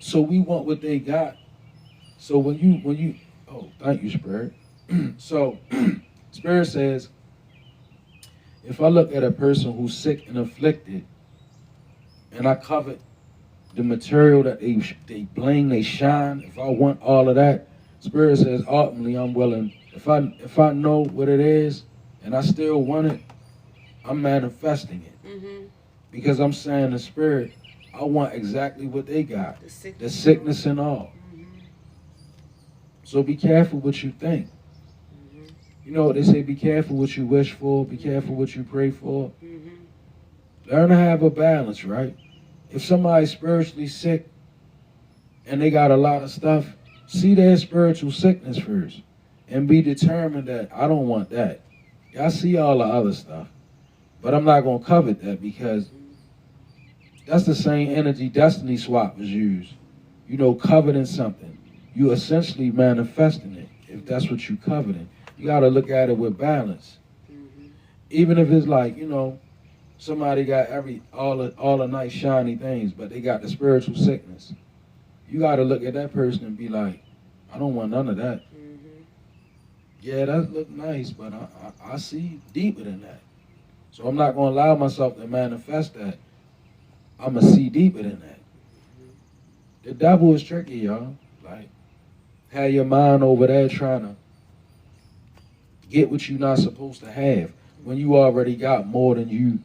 want what they got. So when you, oh, thank you, Spirit. So, Spirit says, if I look at a person who's sick and afflicted, and I covet the material that they bling, they shine, if I want all of that, Spirit says, ultimately, I'm willing. If I know what it is, and I still want it, I'm manifesting it. Because I'm saying to Spirit, I want exactly what they got, the sickness and all. So be careful what you think. You know what they say, be careful what you wish for, be careful what you pray for. Learn to have a balance, right? if somebody's spiritually sick and they got a lot of stuff, see their spiritual sickness first and be determined that I don't want that. I see all the other stuff, but I'm not going to covet that, because that's the same energy Destiny Swap was used. You know, coveting something. You essentially manifesting it, if that's what you coveting. You got to look at it with balance. Even if it's like, you know, somebody got all the nice shiny things, but they got the spiritual sickness. You got to look at that person and be like, I don't want none of that. Yeah, that look nice, but I see deeper than that. So I'm not going to allow myself to manifest that. I'm going to see deeper than that. The devil is tricky, y'all. Like, have your mind over there trying to get what you're not supposed to have when you already got more than you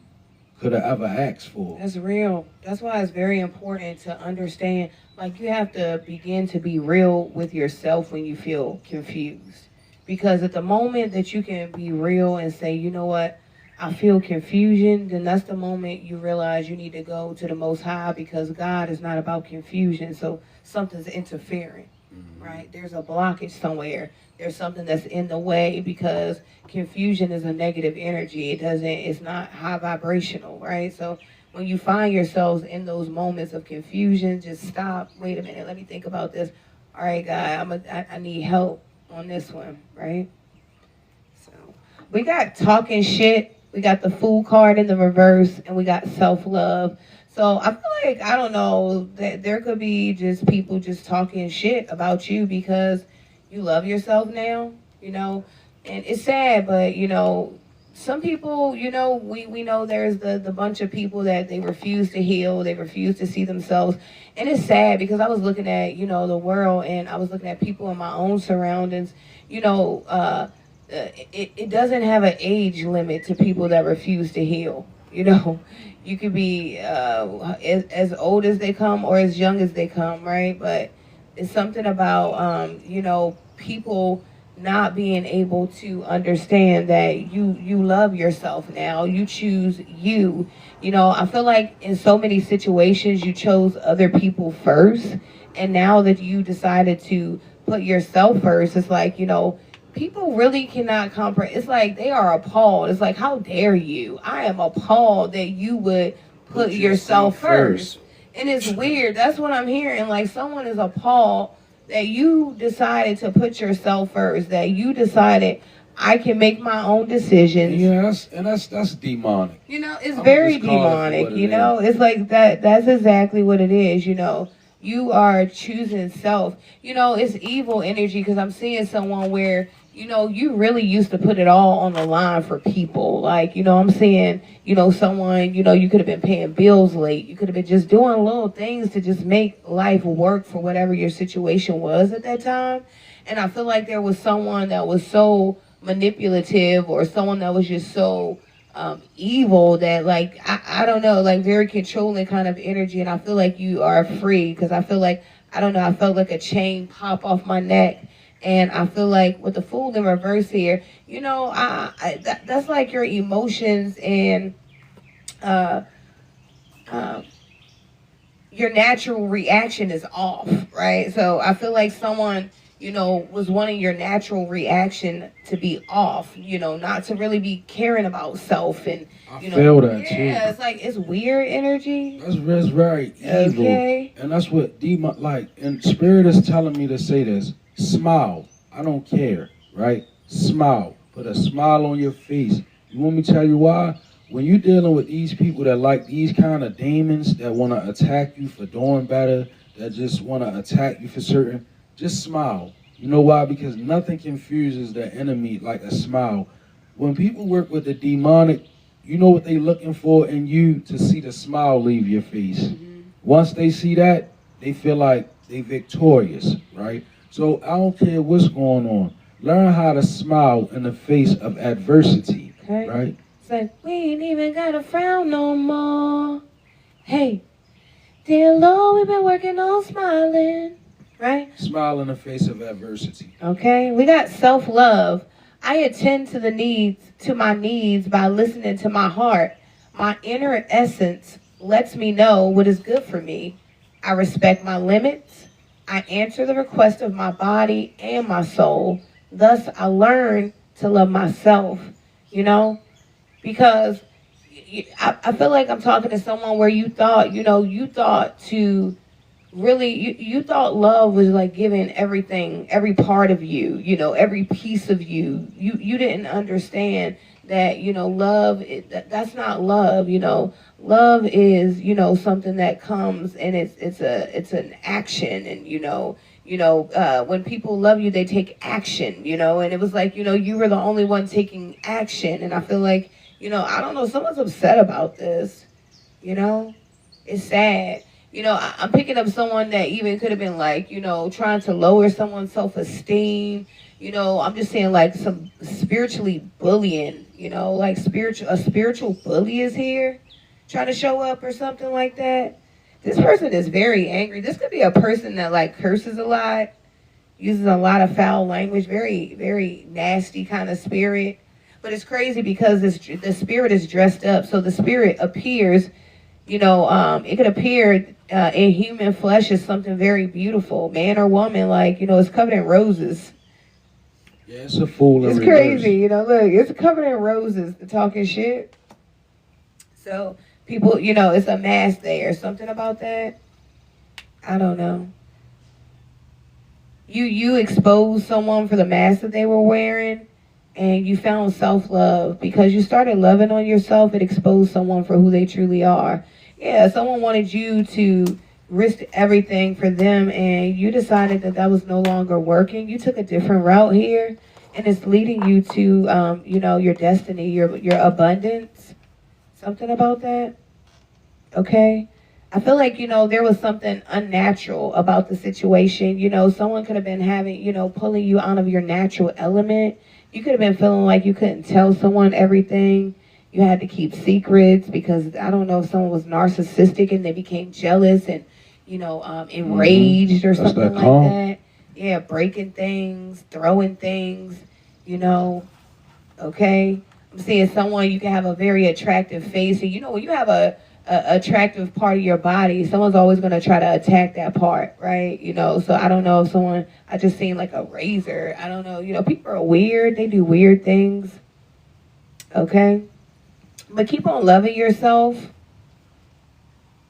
could have ever asked for. That's real. That's why it's very important to understand, like, you have to begin to be real with yourself when you feel confused. Because at the moment that you can be real and say, you know what, I feel confusion, then that's the moment you realize you need to go to the Most High, because God is not about confusion. So something's interfering, right? There's a blockage somewhere. There's something that's in the way, because confusion is a negative energy. It's not high vibrational, right? So when you find yourselves in those moments of confusion, just stop. Wait a minute. Let me think about this. All right, God, I need help on this one, right? So we got talking shit. We got the fool card in the reverse, and we got self-love. So I feel like, I don't know, that there could be just people just talking shit about you because you love yourself now, you know. And it's sad, but, you know, some people, you know, we know there's the bunch of people that they refuse to heal. They refuse to see themselves. And it's sad, because I was looking at, you know, the world, and I was looking at people in my own surroundings. You know, it doesn't have an age limit to people that refuse to heal. You know, you could be as old as they come or as young as they come, right? But it's something about, you know, people not being able to understand that you love yourself now. You choose you. You know, I feel like in so many situations you chose other people first. And now that you decided to put yourself first, it's like, you know, people really cannot comprehend. It's like they are appalled. It's like, how dare you? I am appalled that you would put yourself first. And it's weird. That's what I'm hearing. Like, someone is appalled that you decided to put yourself first, that you decided, I can make my own decisions. Yeah, that's demonic. You know, it's very demonic, you know? It's like that's exactly what it is, you know? You are choosing self. You know, it's evil energy, because I'm seeing someone where, you know, you really used to put it all on the line for people. Like, you know, I'm seeing, you know, someone, you know, you could have been paying bills late. You could have been just doing little things to just make life work for whatever your situation was at that time. And I feel like there was someone that was so manipulative, or someone that was just so evil, that, like, I don't know, like, very controlling kind of energy. And I feel like you are free, because I feel like, I don't know, I felt like a chain pop off my neck. And I feel like with the Fool in reverse here, you know, that's like your emotions and your natural reaction is off, right? So I feel like someone, you know, was wanting your natural reaction to be off, you know, not to really be caring about self. And, you know, I feel that too. Yeah, it's like, it's weird energy. That's very evil. Okay. And that's what demon, like, and Spirit is telling me to say this. Smile. I don't care, right? Smile. Put a smile on your face. You want me to tell you why? When you're dealing with these people that like these kind of demons that want to attack you for doing better, that just want to attack you for certain, just smile. You know why? Because nothing confuses the enemy like a smile. When people work with the demonic, you know what they're looking for in you? To see the smile leave your face. Once they see that, they feel like they're victorious, right? So I don't care what's going on. Learn how to smile in the face of adversity, Okay. right? It's like, we ain't even got to frown no more. Hey, dear Lord, we've been working on smiling, right? Smile in the face of adversity. Okay, we got self-love. I attend to my needs by listening to my heart. My inner essence lets me know what is good for me. I respect my limits. I answer the request of my body and my soul. Thus, I learn to love myself, you know, because I feel like I'm talking to someone where you thought, you thought to really, you thought love was like giving everything, every part of you, every piece of you. You didn't understand that, love, that's not love, love is, something that comes and it's an action. And, when people love you, they take action, and it was like, you were the only one taking action. And I feel like, I don't know, someone's upset about this, it's sad. I'm picking up someone that even could have been like, trying to lower someone's self-esteem. I'm just saying like some spiritually bullying, like a spiritual bully is here trying to show up or something like that. This person is very angry. This could be a person that like curses a lot, uses a lot of foul language, very, very nasty kind of spirit. But it's crazy because the spirit is dressed up. So the spirit appears, it could appear in human flesh as something very beautiful, man or woman, like, it's covered in roses. Yeah, it's a fool. It's crazy, look, it's covered in roses, the talking shit. So people, it's a mask there, something about that. I don't know. You exposed someone for the mask that they were wearing, and you found self-love because you started loving on yourself. It exposed someone for who they truly are. Yeah, someone wanted you to risk everything for them, and you decided that that was no longer working. You took a different route here, and it's leading you to, your destiny, your abundance. Something about that? Okay? I feel like, there was something unnatural about the situation. Someone could have been having, pulling you out of your natural element. You could have been feeling like you couldn't tell someone everything. You had to keep secrets because I don't know if someone was narcissistic and they became jealous and, enraged or something like that. Yeah, breaking things, throwing things, okay? I'm seeing someone, you can have a very attractive face. And, when you have a attractive part of your body, someone's always going to try to attack that part, right? So I don't know if I just seen like a razor. I don't know. People are weird. They do weird things. Okay? But keep on loving yourself.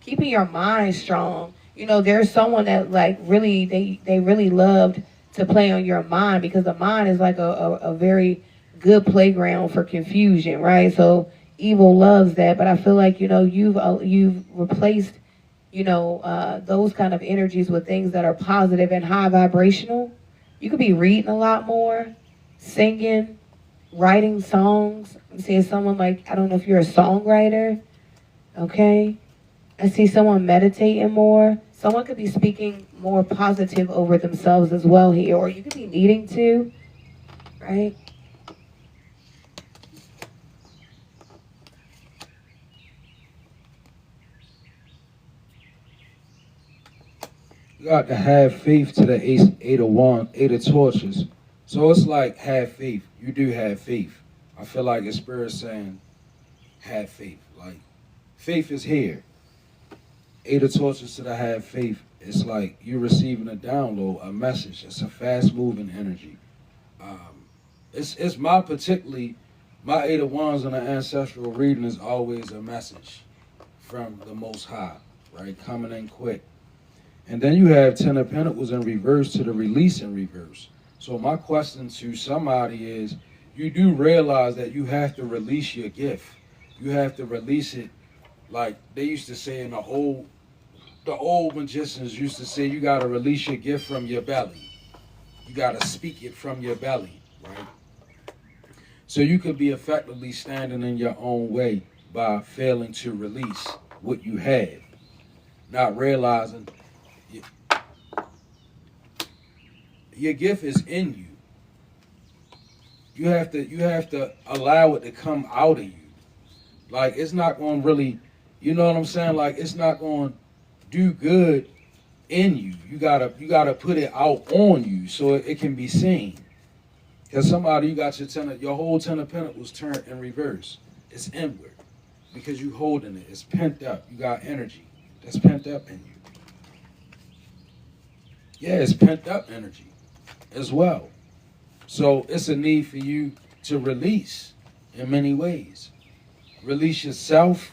Keeping your mind strong. There's someone that like really, they really loved to play on your mind because the mind is like a very good playground for confusion, right? So evil loves that, but I feel like, you've replaced, those kind of energies with things that are positive and high vibrational. You could be reading a lot more, singing, writing songs. I'm seeing someone like, I don't know if you're a songwriter, okay? I see someone meditating more. Someone could be speaking more positive over themselves as well here, or you could be needing to, right? You got to have faith to the eight of torches. So it's like have faith. You do have faith. I feel like the Spirit's saying, have faith. Like, faith is here. Eight of torches to the have faith. It's like you're receiving a download, a message. It's a fast-moving energy. It's my eight of wands in the ancestral reading is always a message from the Most High, right? Coming in quick. And then you have 10 of Pentacles in reverse to the release in reverse. So my question to somebody is, you do realize that you have to release your gift. You have to release it like they used to say in the old magicians used to say, you got to release your gift from your belly. You got to speak it from your belly, right? So you could be effectively standing in your own way by failing to release what you have, not realizing your gift is in you. You have to allow it to come out of you. Like, it's not going to really, you know what I'm saying? Like, it's not going to do good in you. You gotta put it out on you so it can be seen. Because somebody, you got your whole 10 of Pentacles turned in reverse. It's inward. because you holding it. It's pent up. You got energy that's pent up in you. Yeah, it's pent up energy as well. So it's a need for you to release in many ways. Release yourself,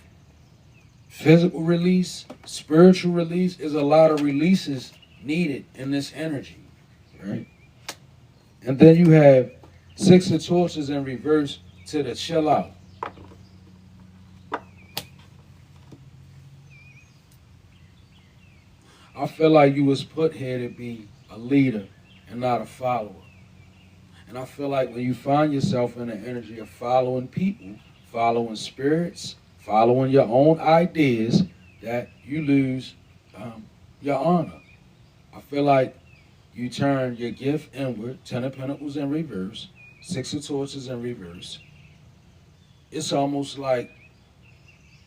physical release, spiritual release. There's a lot of releases needed in this energy, right? And then you have 6 of torches in reverse to the chill out. I feel like you was put here to be a leader and not a follower. And I feel like when you find yourself in the energy of following people, following spirits, following your own ideas, that you lose your honor. I feel like you turn your gift inward, 10 of Pentacles in reverse, 6 of Torches in reverse. It's almost like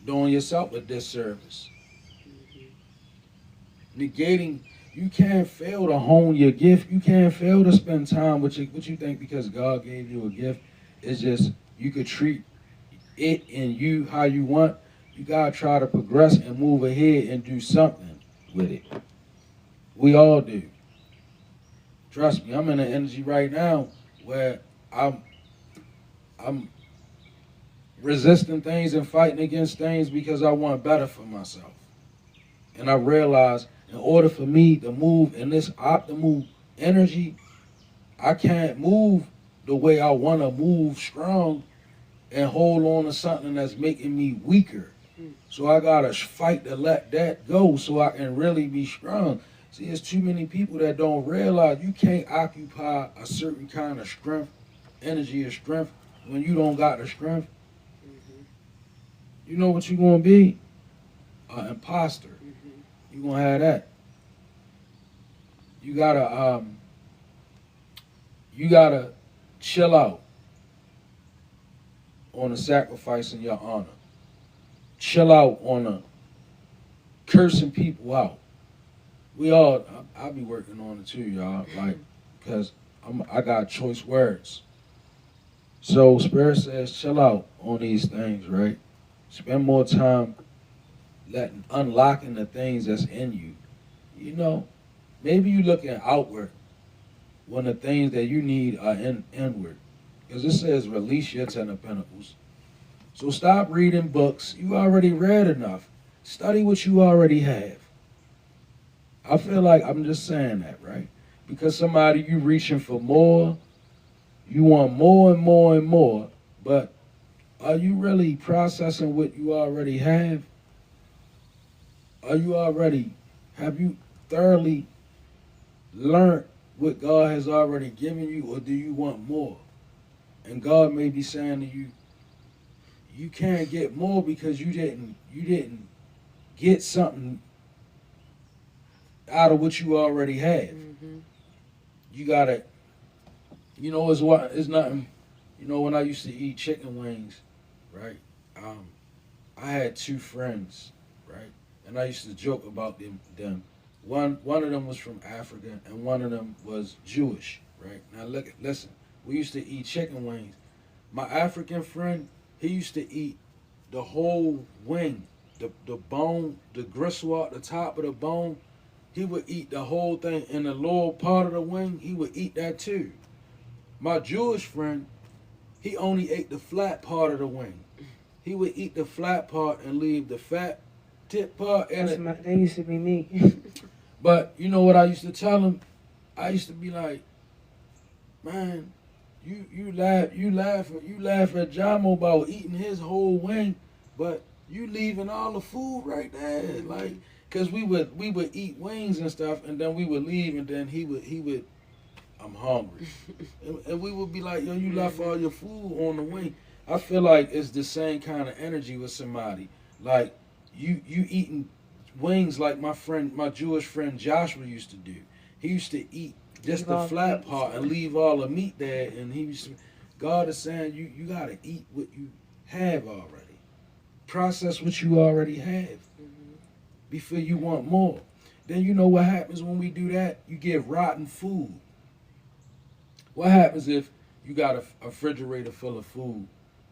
doing yourself a disservice. Negating, you can't fail to hone your gift. You can't fail to spend time with what you think because God gave you a gift. It's just you could treat it and you how you want. You gotta try to progress and move ahead and do something with it. We all do. Trust me, I'm in an energy right now where I'm resisting things and fighting against things because I want better for myself. And I realize in order for me to move in this optimal energy, I can't move the way I want to move strong and hold on to something that's making me weaker. So I got to fight to let that go so I can really be strong. See, there's too many people that don't realize you can't occupy a certain kind of strength, energy of strength, when you don't got the strength. You know what you're going to be? An imposter. You're going to have that. You gotta chill out on the sacrificing your honor. Chill out on the cursing people out. We all, I'll be working on it too, y'all, like, because I got choice words. So Spirit says chill out on these things, right? Spend more time unlocking the things that's in you. You know, maybe you looking outward when the things that you need are inward. Because it says release your 10 of Pentacles. So stop reading books. You already read enough. Study what you already have. I feel like I'm just saying that, right? Because somebody, you reaching for more. You want more and more and more. But are you really processing what you already have? Have you thoroughly learned what God has already given you, or do you want more? And God may be saying to you, you can't get more because you didn't get something out of what you already have. You gotta, it's nothing. When I used to eat chicken wings, right? I had 2 friends, right? And I used to joke about them. One of them was from Africa and one of them was Jewish, right? Now listen, we used to eat chicken wings. My African friend, he used to eat the whole wing, the bone, the gristle at the top of the bone. He would eat the whole thing, and the lower part of the wing, he would eat that too. My Jewish friend, he only ate the flat part of the wing. He would eat the flat part and leave the fat tip part. That used to be me. But you know what I used to tell him? I used to be like, man, you laugh at Jamo about eating his whole wing, but you leaving all the food right there, like, cause we would eat wings and stuff, and then we would leave, and then he would, I'm hungry, and we would be like, yo, you left all your food on the wing. I feel like it's the same kind of energy with somebody, like you eating wings like my Jewish friend Joshua used to do. He used to eat just the flat part and leave all the meat there, and God is saying you gotta eat what you have already. Process what you already have before you want more. Then you know what happens when we do that? You get rotten food. What happens if you got a refrigerator full of food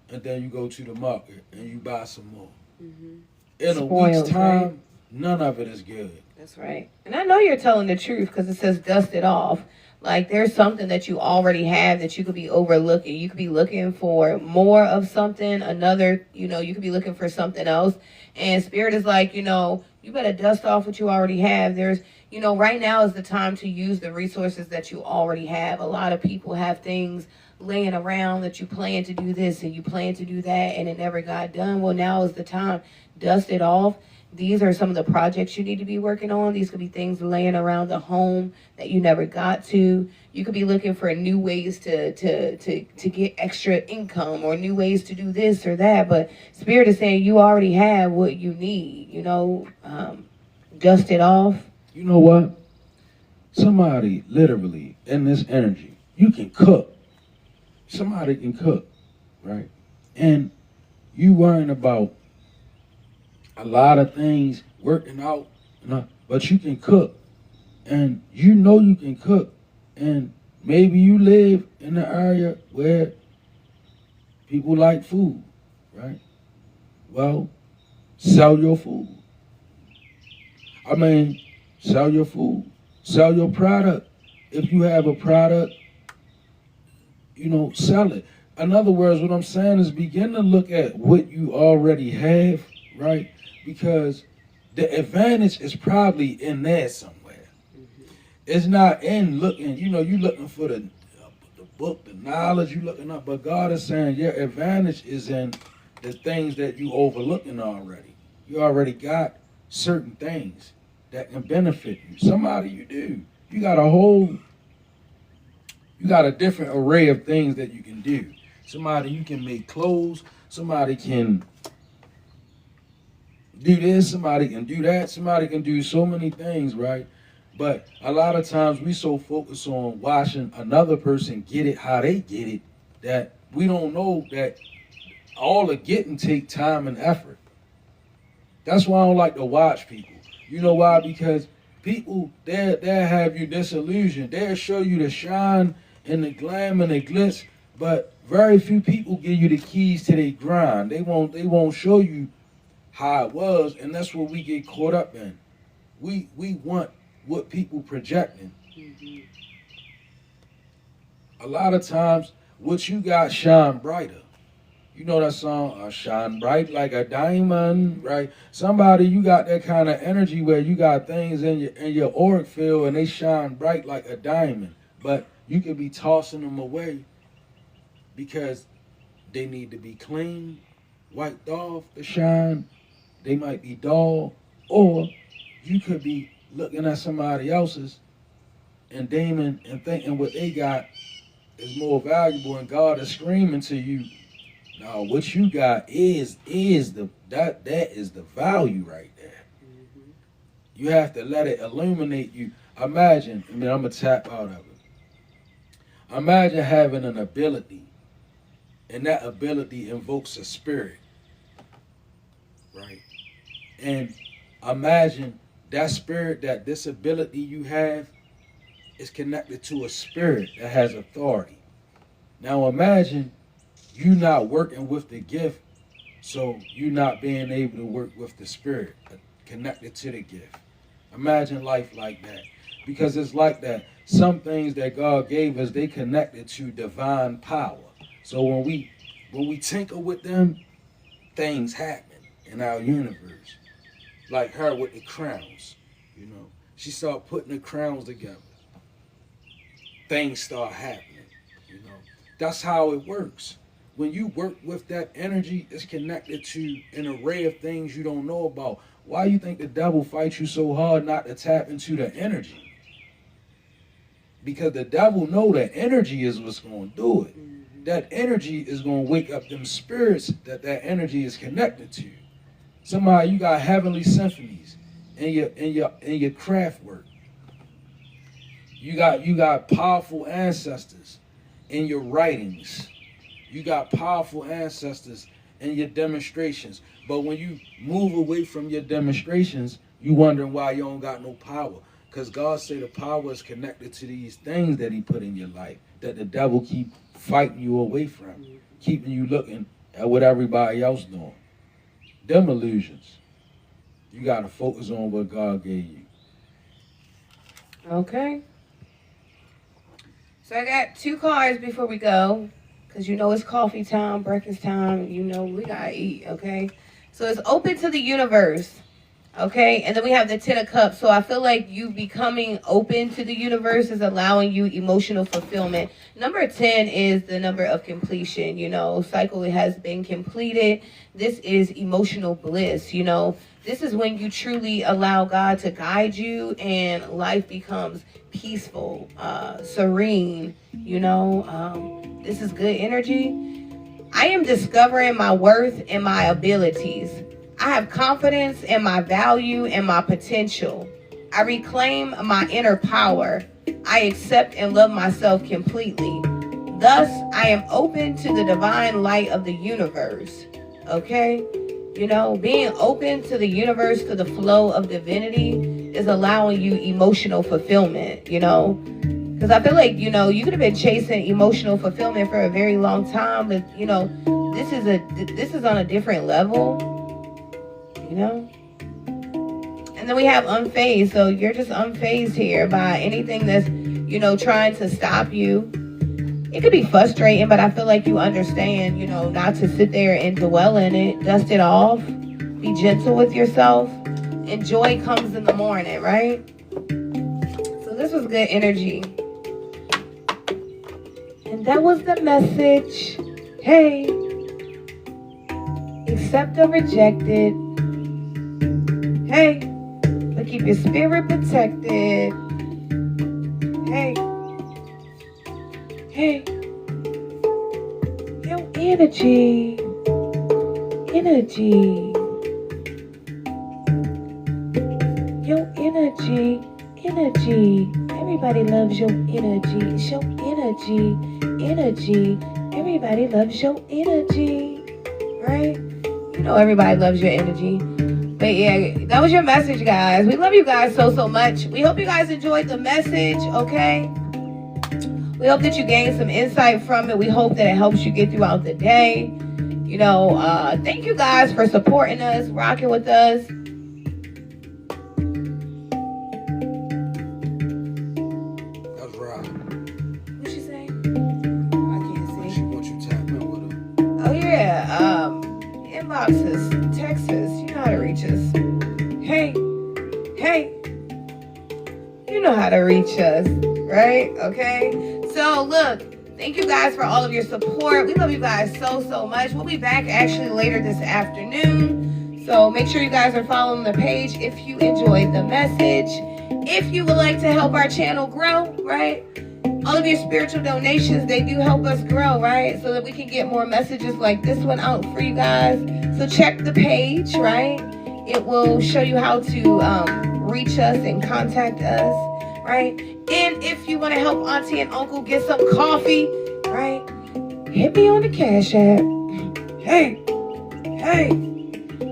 and then you go to the market and you buy some more. Mm-hmm. In a Spoiled, week's time, right? none of it is good. That's right. And I know you're telling the truth because it says dust it off. Like there's something that you already have that you could be overlooking. You could be looking for more of something, another, you could be looking for something else. And Spirit is like, you better dust off what you already have. There's, right now is the time to use the resources that you already have. A lot of people have things laying around that you plan to do this and you plan to do that and it never got done. Well, now is the time. Dust it off. These are some of the projects you need to be working on. These could be things laying around the home that you never got to. You could be looking for new ways to get extra income or new ways to do this or that. But Spirit is saying you already have what you need. Dust it off. You know what? Somebody literally in this energy, you can cook. Somebody can cook, right? And you worrying about a lot of things working out, but you can cook. And you can cook. And maybe you live in an area where people like food, right? Well, sell your food. Sell your food. Sell your product. If you have a product, sell it. In other words, what I'm saying is begin to look at what you already have, right? Because the advantage is probably in there somewhere. Mm-hmm. It's not in looking, you're looking for the book, the knowledge, you're looking up. But God is saying your advantage is in the things that you overlooking already. You already got certain things that can benefit you. Somebody you do. You got a different array of things that you can do. Somebody you can make clothes. Somebody can do this. Somebody can do that. Somebody can do so many things, right? But a lot of times we so focused on watching another person get it how they get it that we don't know that all the getting take time and effort. That's why I don't like to watch people. You know why? Because people, they'll have you disillusioned. They'll show you the shine and the glam and the glitz, but very few people give you the keys to their grind. They won't show you how it was, and that's what we get caught up in. We want what people projecting. Mm-hmm. A lot of times, what you got shine brighter. You know that song, shine bright like a diamond, right? Somebody, you got that kind of energy where you got things in your auric field and they shine bright like a diamond. But you could be tossing them away because they need to be clean, wiped off to shine. They might be dull. Or you could be looking at somebody else's and Damon and thinking what they got is more valuable, and God is screaming to you, no, what you got is the value right there. Mm-hmm. You have to let it illuminate you. Imagine, I'm gonna tap out of it. Imagine having an ability, and that ability invokes a spirit, right? And imagine that spirit, that this ability you have is connected to a spirit that has authority. Now imagine you not working with the gift, so you not being able to work with the spirit connected to the gift. Imagine life like that. Because it's like that. Some things that God gave us, they connected to divine power. So when we tinker with them, things happen in our universe. Like her with the crowns, She started putting the crowns together. Things start happening, That's how it works. When you work with that energy, it's connected to an array of things you don't know about. Why you think the devil fights you so hard not to tap into the energy? Because the devil know that energy is what's going to do it. Mm-hmm. That energy is going to wake up them spirits that energy is connected to. Somehow you got heavenly symphonies in your craft work. You got powerful ancestors in your writings. You got powerful ancestors in your demonstrations. But when you move away from your demonstrations, you wondering why you don't got no power. Because God say the power is connected to these things that he put in your life that the devil keep fighting you away from, keeping you looking at what everybody else doing. Them illusions. You got to focus on what God gave you. Okay. So I got 2 cards before we go, because you know it's coffee time, breakfast time. You know we got to eat, okay? So it's open to the universe. Okay, and then we have the 10 of Cups. So I feel like you becoming open to the universe is allowing you emotional fulfillment. Number 10 is the number of completion. You know, cycle has been completed. This is emotional bliss. You know, this is when you truly allow God to guide you and life becomes peaceful, serene. You know, this is good energy. I am discovering my worth and my abilities. I have confidence in my value and my potential. I reclaim my inner power. I accept and love myself completely. Thus, I am open to the divine light of the universe. Okay? You know, being open to the universe, to the flow of divinity is allowing you emotional fulfillment, you know? Because I feel like, you know, you could have been chasing emotional fulfillment for a very long time, but, you know, this is on a different level. You know? And then we have unfazed. So you're just unfazed here by anything that's, you know, trying to stop you. It could be frustrating, but I feel like you understand, you know, not to sit there and dwell in it. Dust it off. Be gentle with yourself. And joy comes in the morning, right? So this was good energy. And that was the message. Hey, accept or reject it. Hey, but keep your spirit protected. Hey, your energy, your energy. Everybody loves your energy. It's your energy. Everybody loves your energy, right? You know everybody loves your energy. But yeah, that was your message, guys. We love you guys so much. We hope you guys enjoyed the message, okay? We hope that you gained some insight from it. We hope that it helps you get throughout the day. You know, thank you guys for supporting us, rocking with us. That's right. What she say? I can't see. She wants you to tap in with her. Oh yeah, inboxes, texts, you know how to reach us. Hey, you know how to reach us, right? Okay, so look, thank you guys for all of your support. We love you guys so much. We'll be back actually later this afternoon, so make sure you guys are following the page if you enjoyed the message. If you would like to help our channel grow, right? All of your spiritual donations, they do help us grow, right? So that we can get more messages like this one out for you guys. So check the page, right? It will show you how to reach us and contact us, right? And if you want to help Auntie and Uncle get some coffee, right? Hit me on the Cash App. Hey,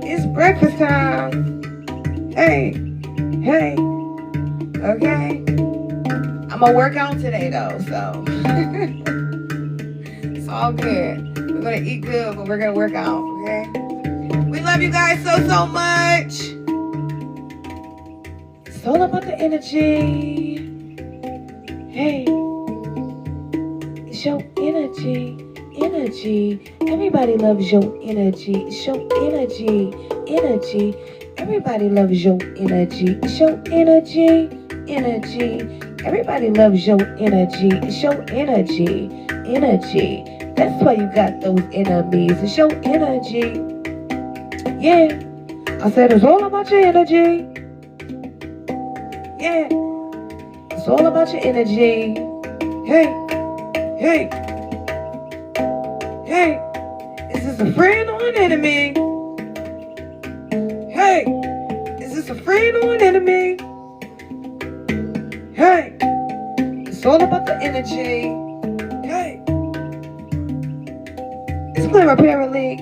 it's breakfast time. Hey, okay? I'm gonna work out today though, so it's all good. We're gonna eat good, but we're gonna work out, okay? We love you guys so much. It's all about the energy. Hey, it's your energy. Everybody loves your energy. It's your energy. Everybody loves your energy. It's your energy. Everybody loves your energy. It's your energy. That's why you got those enemies. It's your energy. Yeah. I said it's all about your energy. Yeah. It's all about your energy. Hey. Is this a friend or an enemy? Hey. Is this a friend or an enemy? Hey. It's all about the energy. Hey. It's Glamour Paraleague.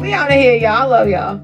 We out of here, y'all. I love y'all.